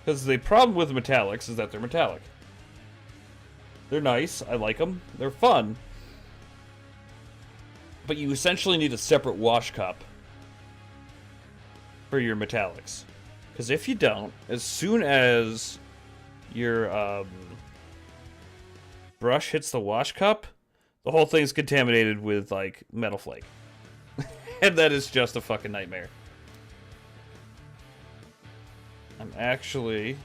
Because the problem with metallics is that they're metallic. They're nice. I like them. They're fun. But you essentially need a separate wash cup for your metallics. Because if you don't, as soon as your brush hits the wash cup, the whole thing's contaminated with, like, metal flake. And that is just a fucking nightmare. I'm actually...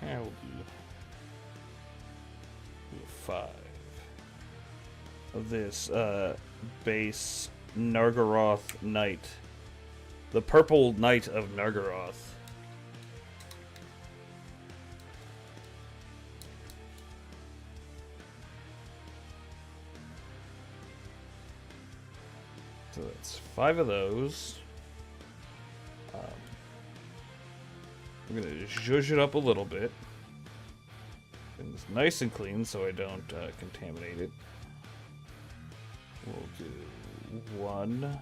Yeah, we'll do 5 of this base Nargaroth Knight. The Purple Knight of Nargaroth. So that's 5 of those. I'm gonna zhuzh it up a little bit. And it's nice and clean so I don't contaminate it. We'll do 1.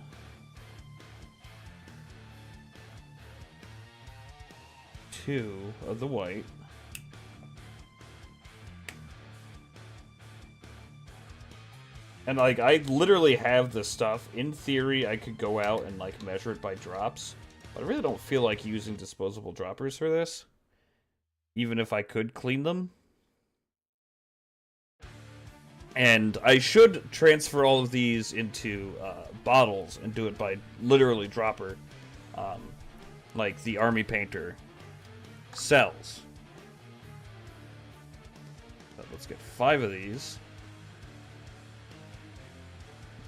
2 of the white. And, like, I literally have the stuff. In theory, I could go out and, like, measure it by drops. But I really don't feel like using disposable droppers for this. Even if I could clean them. And I should transfer all of these into bottles and do it by literally dropper. Like the Army Painter sells. But let's get 5 of these.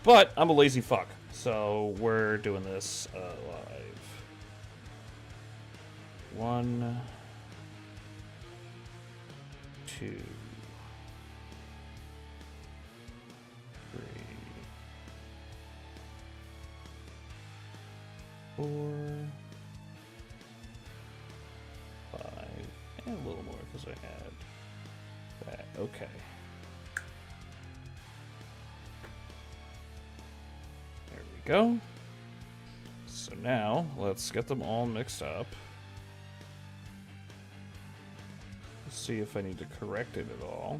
But I'm a lazy fuck, so we're doing this live. 1, 2, 3, 4, 5, and a little more because I had that. Okay. There we go. So now, let's get them all mixed up. Let's see if I need to correct it at all.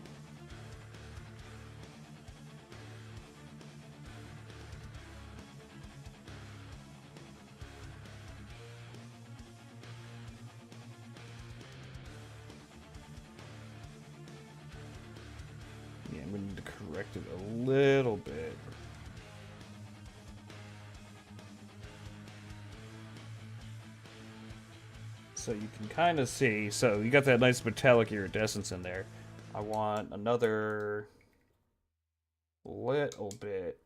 Yeah, I'm going to need to correct it a little bit. So you can kind of see, so you got that nice metallic iridescence in there. I want another little bit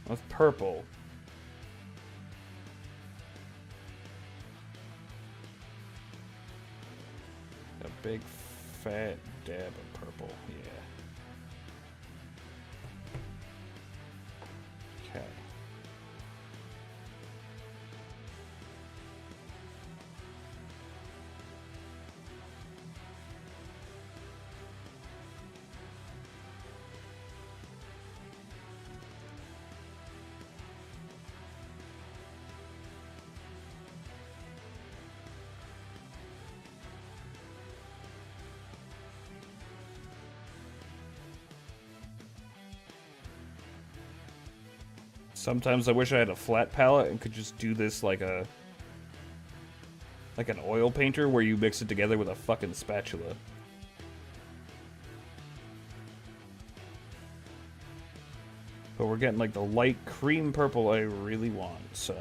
of purple. A big fat dab of purple, yeah. Okay. Sometimes I wish I had a flat palette and could just do this like an oil painter where you mix it together with a fucking spatula. But we're getting like the light cream purple I really want, so.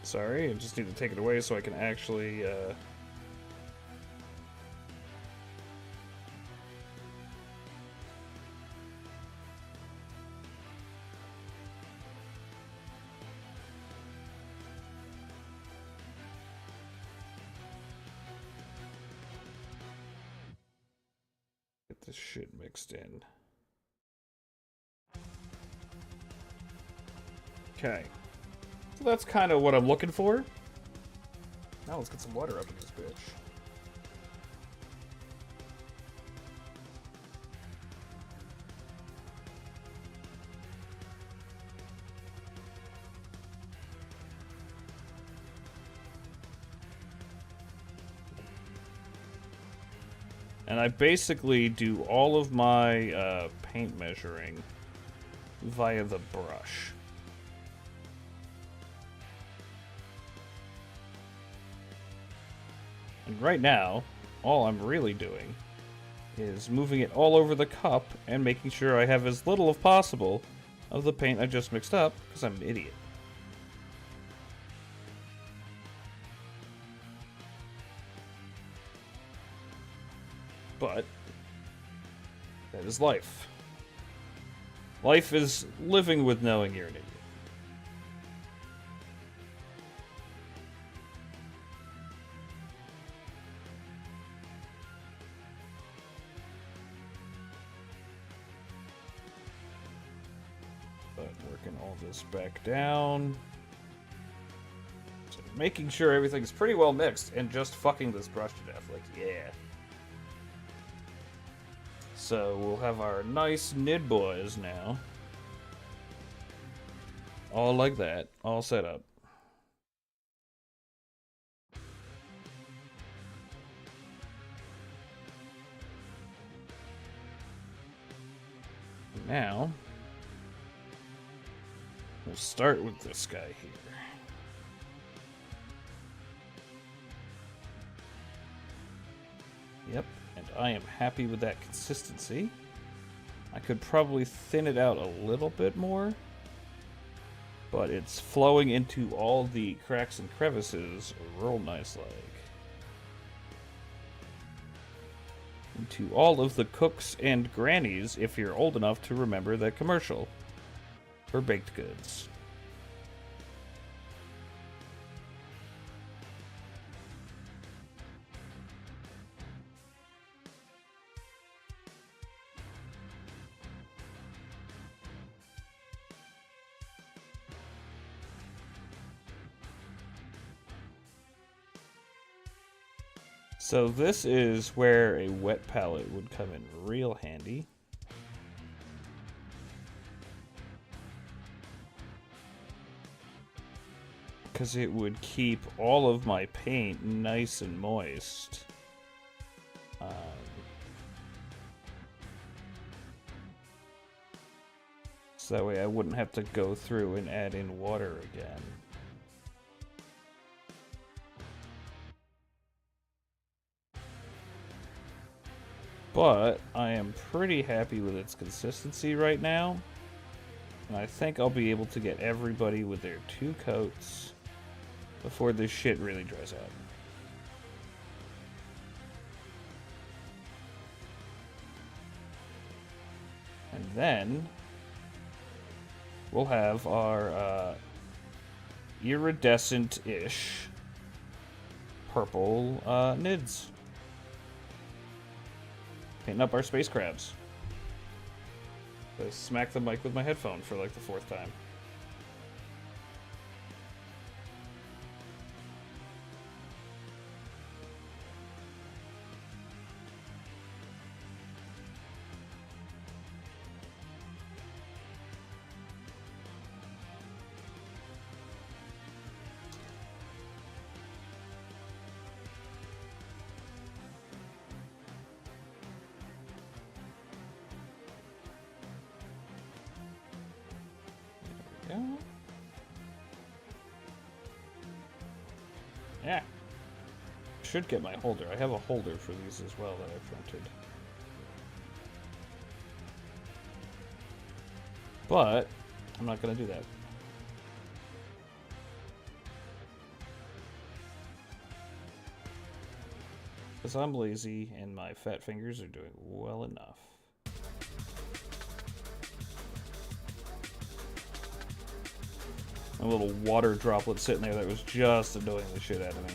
Sorry, I just need to take it away so I can actually, get this shit mixed in. Okay. So that's kind of what I'm looking for. Now let's get some water up in this bitch. And I basically do all of my paint measuring via the brush. And right now, all I'm really doing is moving it all over the cup and making sure I have as little as possible of the paint I just mixed up, because I'm an idiot. But that is life. Life is living with knowing you're an idiot. But working all this back down. So making sure everything's pretty well mixed and just fucking this brush to death. Like, yeah. So we'll have our nice Nid boys now. All like that. All set up. Now, we'll start with this guy here. Yep, and I am happy with that consistency. I could probably thin it out a little bit more, but it's flowing into all the cracks and crevices real nice like. Into all of the cooks and grannies, if you're old enough to remember that commercial for baked goods. So this is where a wet palette would come in real handy. Because it would keep all of my paint nice and moist. So that way I wouldn't have to go through and add in water again. But I am pretty happy with its consistency right now. And I think I'll be able to get everybody with their 2 coats before this shit really dries out. And then we'll have our iridescent-ish purple nids. Painting up our space crabs. I smacked the mic with my headphone for like the 4th time. Yeah. Should get my holder. I have a holder for these as well that I printed. But I'm not going to do that. Because I'm lazy and my fat fingers are doing well enough. A little water droplet sitting there that was just annoying the shit out of me.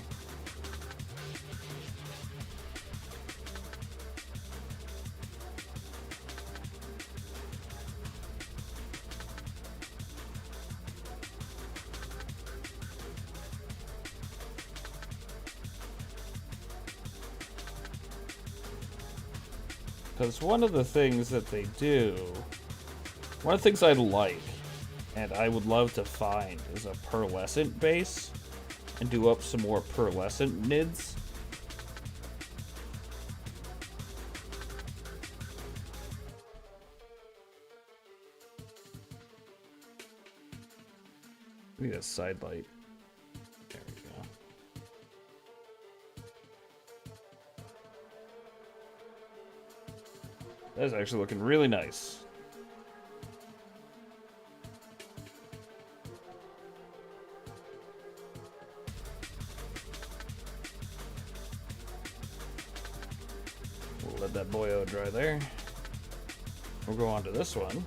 Because one of the things that they do, one of the things I like, and I would love to find, is a pearlescent base, and do up some more pearlescent nids. I need a side light. There we go. That's actually looking really nice. Let that boyo dry there. We'll go on to this one.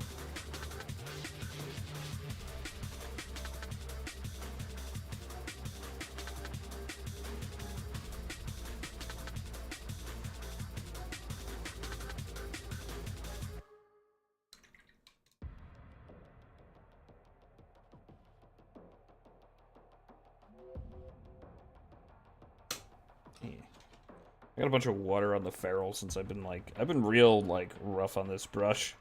I got a bunch of water on the ferrule since I've been real rough on this brush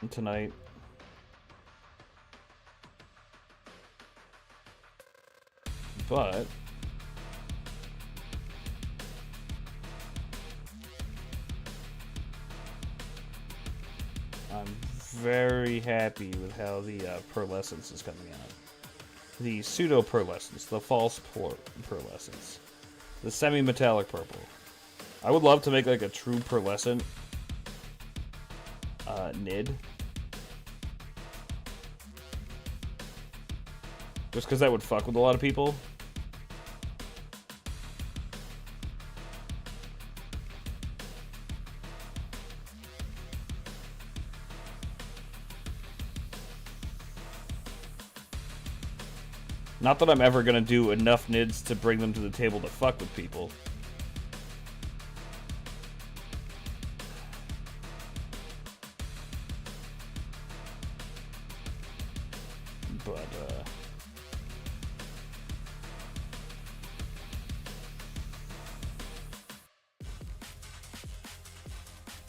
tonight. But I'm very happy with how the pearlescence is coming out. The pseudo pearlescence, the false pearlescence. The semi-metallic purple. I would love to make like a true pearlescent nid. Just because that would fuck with a lot of people. Not that I'm ever gonna do enough nids to bring them to the table to fuck with people. But,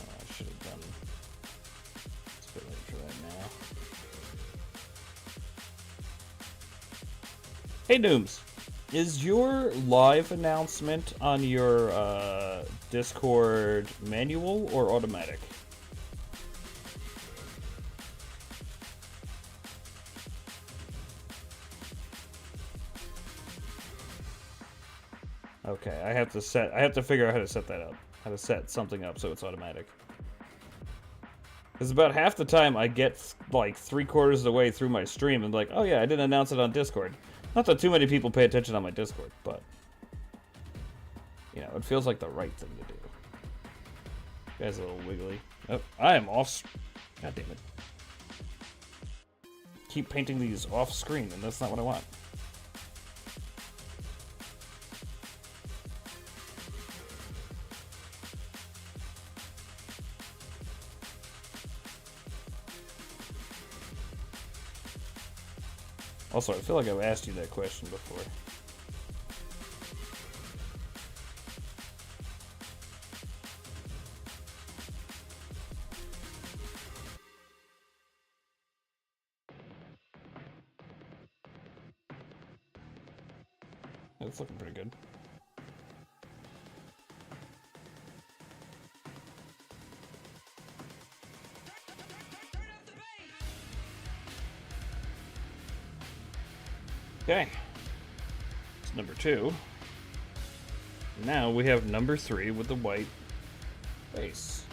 I should have done... It's a bit late for that now. Hey Dooms, is your live announcement on your Discord manual or automatic? Okay, I have to figure out how to set that up. How to set something up so it's automatic. Because about half the time I get like 3/4 of the way through my stream and like, oh yeah, I didn't announce it on Discord. Not that too many people pay attention on my Discord, but you know, it feels like the right thing to do. Guy's a little wiggly. Oh, I am off. God damn it. Keep painting these off screen, and that's not what I want. Also, I feel like I've asked you that question before. It's looking pretty good. Okay, it's number 2. Now we have number 3 with the white base.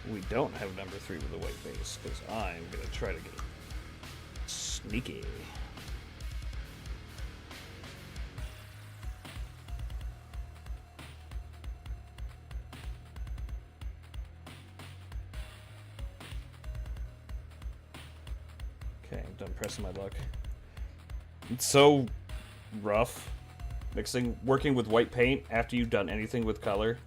We don't have number 3 with the white base, because I'm going to try to get sneaky. Okay, I'm done pressing my luck. It's so rough working with white paint after you've done anything with color.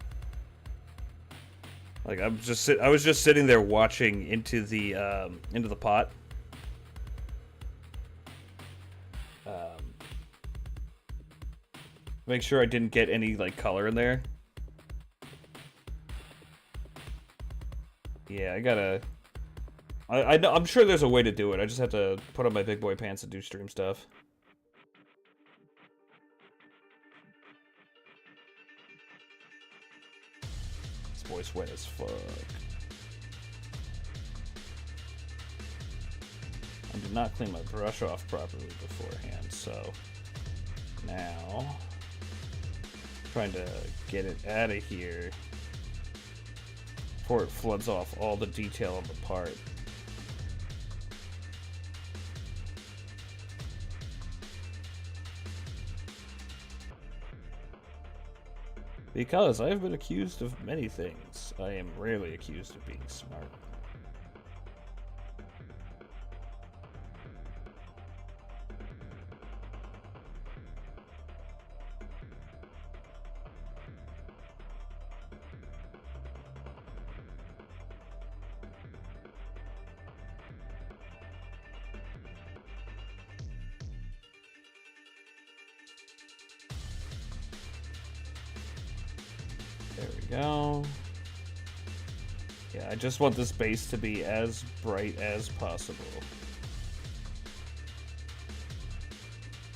Like I was just sitting there watching into the pot. Make sure I didn't get any like color in there. Yeah, I gotta. I'm sure there's a way to do it. I just have to put on my big boy pants and do stream stuff. This boy's wet as fuck. I did not clean my brush off properly beforehand, so now trying to get it out of here before it floods off all the detail of the part. Because I have been accused of many things. I am rarely accused of being smart. There we go. Yeah, I just want this base to be as bright as possible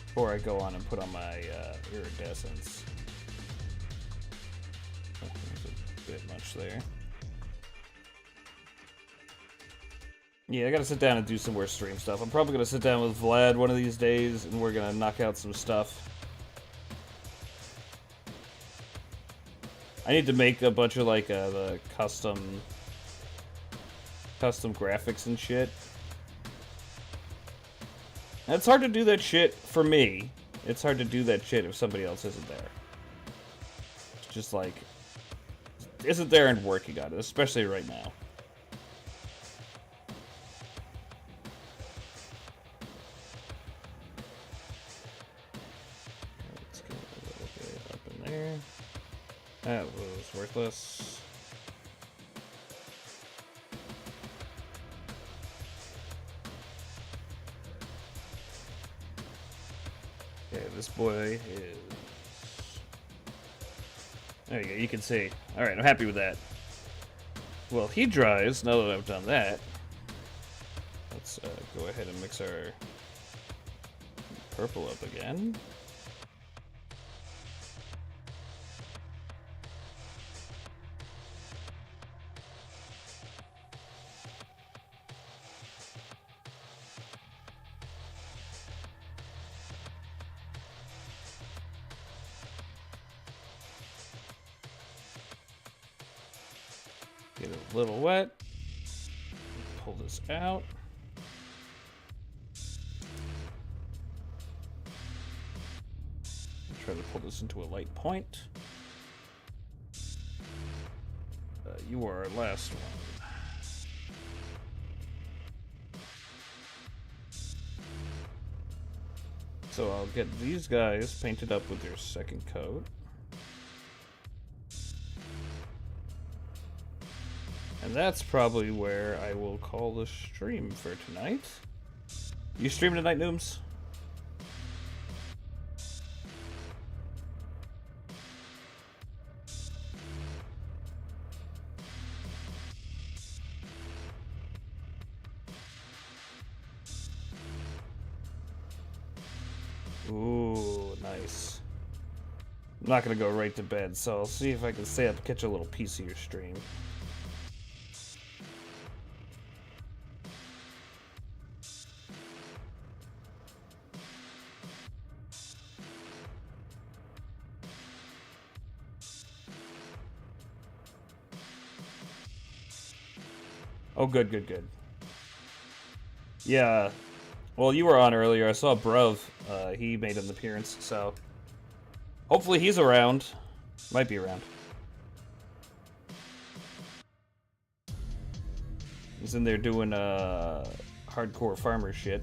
before I go on and put on my iridescence. Oh, there's a bit much there. Yeah, I gotta sit down and do some more stream stuff. I'm probably gonna sit down with Vlad one of these days and we're gonna knock out some stuff. I need to make a bunch of like the custom graphics and shit. And it's hard to do that shit for me. It's hard to do that shit if somebody else isn't there. It's just like isn't there and working on it, especially right now. Let's get a little bit up in there. That was worthless. Okay, this boy is... There you go, you can see. Alright, I'm happy with that. Well, he dries, now that I've done that. Let's go ahead and mix our purple up again. Get it a little wet. Pull this out. Try to pull this into a light point. You are our last one. So I'll get these guys painted up with their second coat. And that's probably where I will call the stream for tonight. You streaming tonight, Nooms? Ooh, nice. I'm not gonna go right to bed, so I'll see if I can stay up and catch a little piece of your stream. Oh, good, good, good. Yeah. Well, you were on earlier. I saw Bruv. He made an appearance, so... Hopefully he's around. Might be around. He's in there doing, hardcore farmer shit.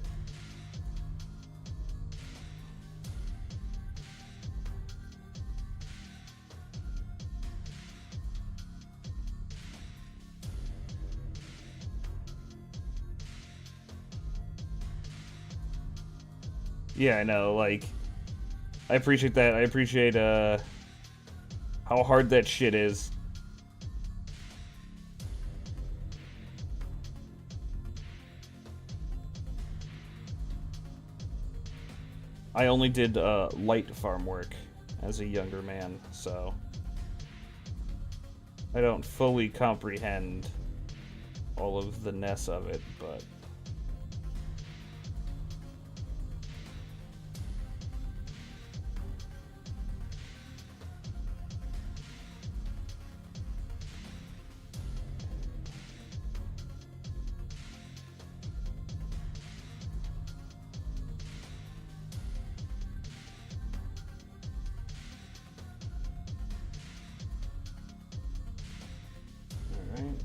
Yeah, I know, like, I appreciate that. I appreciate, how hard that shit is. I only did, light farm work as a younger man, so I don't fully comprehend all of the ness of it, but...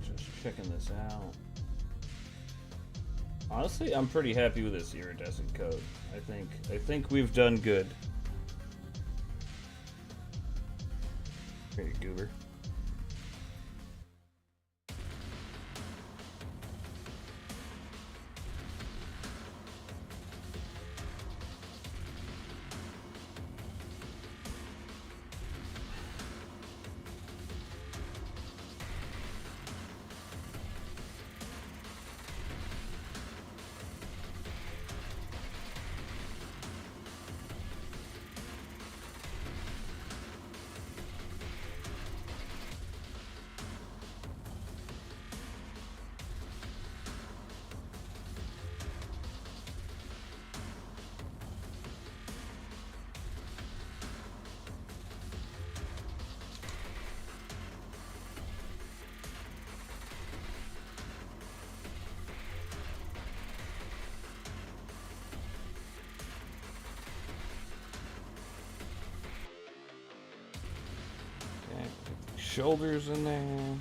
just checking this out. Honestly, I'm pretty happy with this iridescent code. I think we've done good. Hey, goober. Shoulders in there.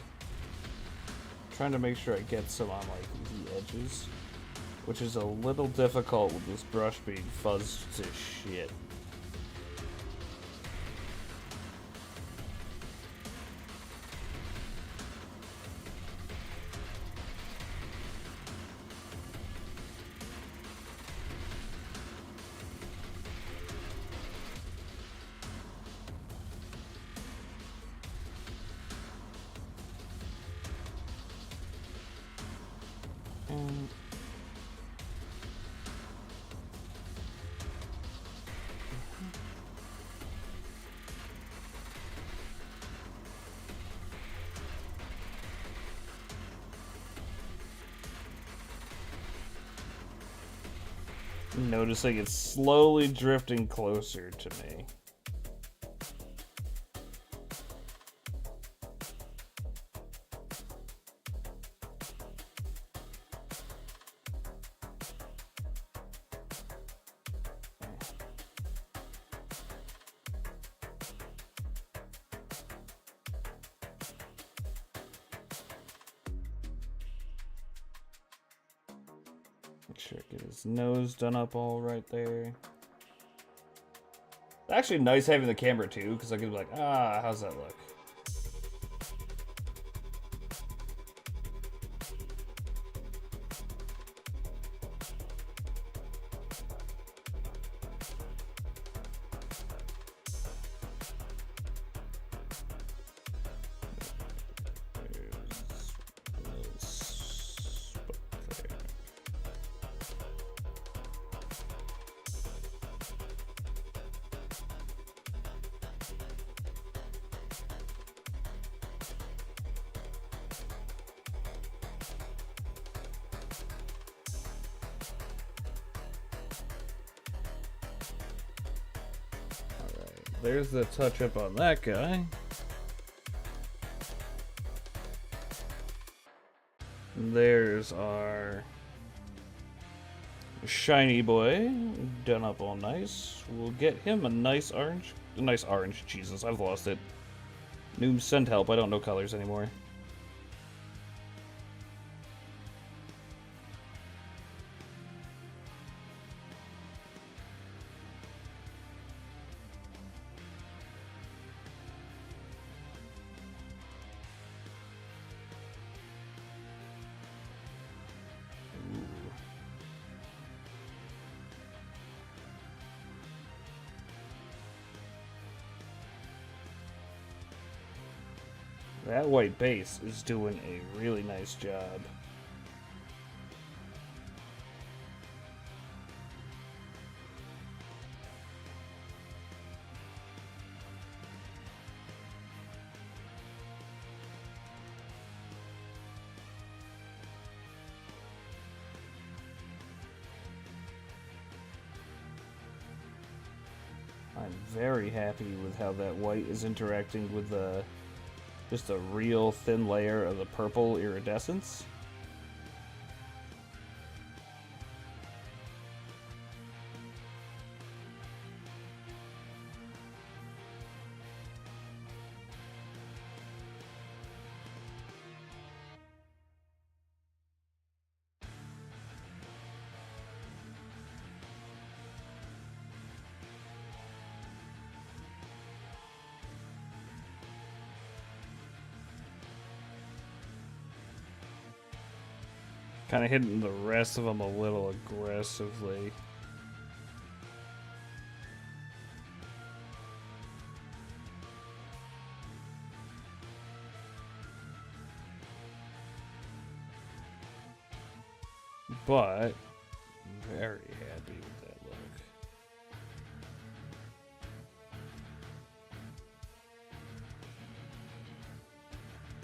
Trying to make sure I get some on like the edges, which is a little difficult with this brush being fuzzed to shit. Noticing it's slowly drifting closer to me. Make sure I get his nose done up all right there. It's actually nice having the camera too, because I can be like, how's that look? There's the touch up on that guy. There's our shiny boy, done up all nice. We'll get him a nice orange. Jesus, I've lost it. Noom, send help. I don't know colors anymore. That white base is doing a really nice job. I'm very happy with how that white is interacting with the just a real thin layer of the purple iridescence. Kind of hitting the rest of them a little aggressively. But I'm very happy with that look.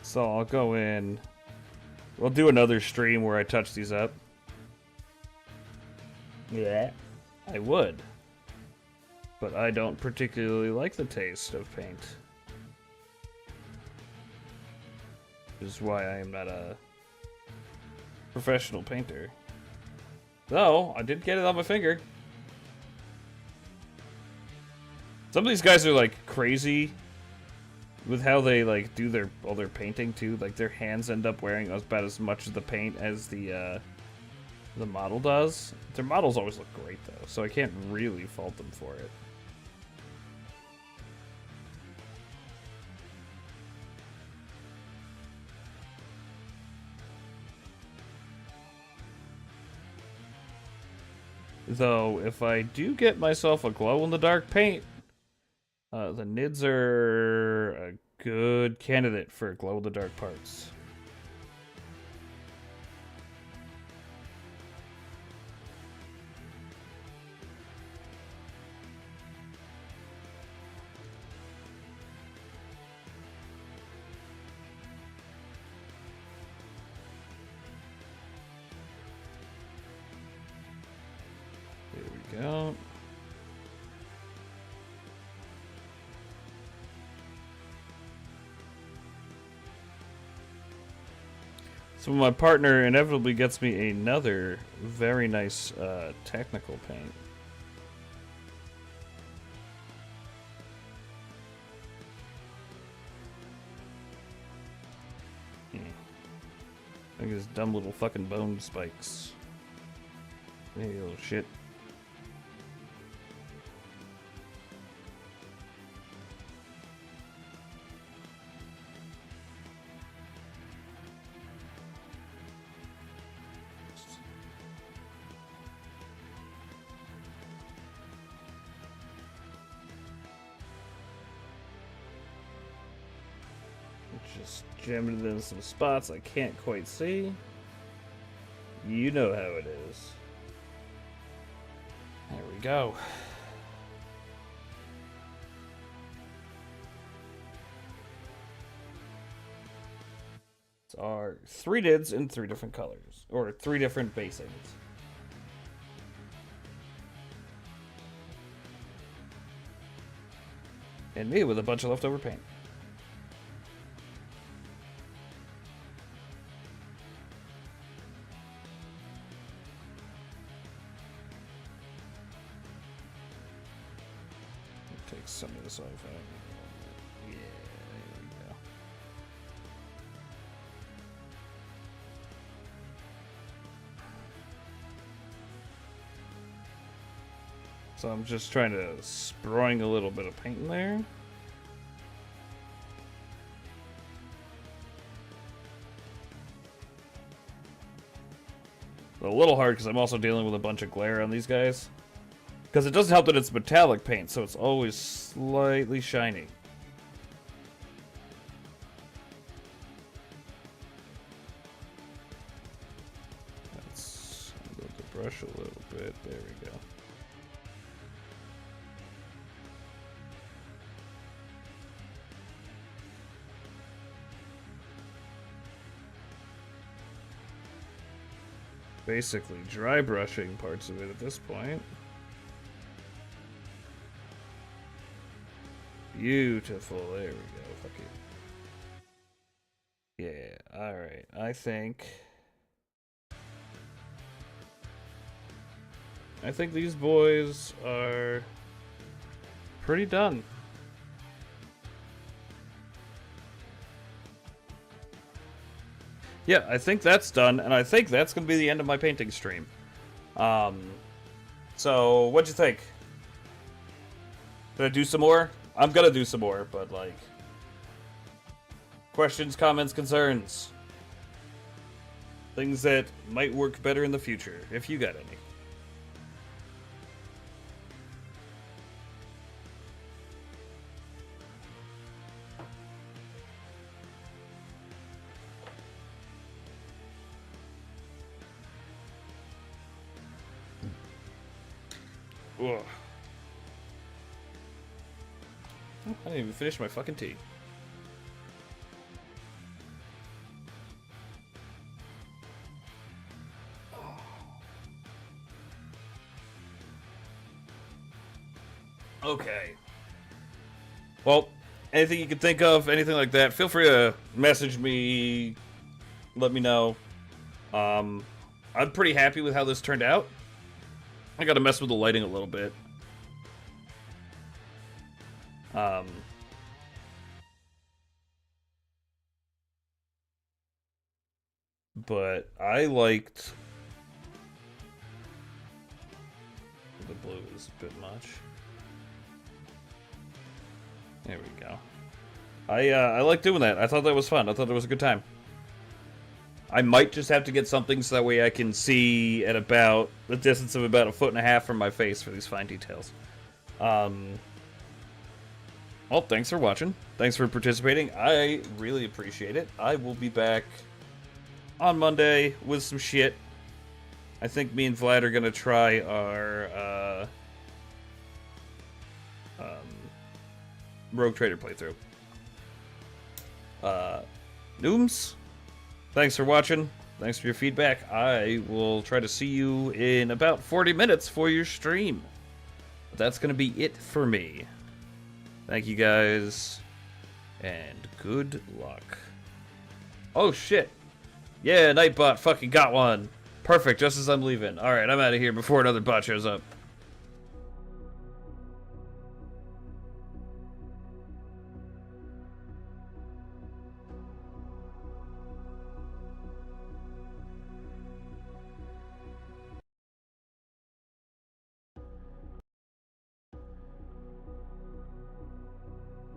So I'll go in. We'll do another stream where I touch these up. Yeah, I would. But I don't particularly like the taste of paint. Which is why I am not a professional painter. Though, I did get it on my finger. Some of these guys are like crazy with how they like do all their painting too. Like their hands end up wearing about as much of the paint as the model does. Their models always look great though, so I can't really fault them for it. Though, if I do get myself a glow-in-the-dark paint, the Nids are a good candidate for glow-in-the-dark parts. Go. So my partner inevitably gets me another very nice technical paint. Look at his dumb little fucking bone spikes. Hey, little shit. Just jamming it in some spots I can't quite see. You know how it is. There we go. It's our 3 Nids in 3 different colors, or 3 different basings. And me with a bunch of leftover paint. Take some of this off. Yeah, there we go. So I'm just trying to spraying a little bit of paint in there. A little hard because I'm also dealing with a bunch of glare on these guys. Because it doesn't help that it's metallic paint, so it's always slightly shiny. Let's move the brush a little bit. There we go. Basically dry brushing parts of it at this point. Beautiful. There we go. Fuck you. Yeah. All right. I think these boys are pretty done. Yeah, I think that's done, and I think that's going to be the end of my painting stream. So, what'd you think? Did I do some more? I'm gonna do some more, but like... Questions, comments, concerns? Things that might work better in the future, if you got any. Ugh. I didn't even finish my fucking tea. Okay. Well, anything you can think of, anything like that, feel free to message me, let me know. I'm pretty happy with how this turned out. I gotta mess with the lighting a little bit. But I liked... The blue is a bit much. There we go. I like doing that. I thought that was fun. I thought it was a good time. I might just have to get something so that way I can see at about the distance of about 1.5 feet from my face for these fine details. Well, thanks for watching. Thanks for participating. I really appreciate it. I will be back on Monday with some shit. I think me and Vlad are gonna try our Rogue Trader playthrough. Nooms, thanks for watching. Thanks for your feedback. I will try to see you in about 40 minutes for your stream. But that's gonna be it for me. Thank you guys, and good luck. Oh shit. Yeah, Nightbot fucking got one. Perfect, just as I'm leaving. Alright, I'm out of here before another bot shows up.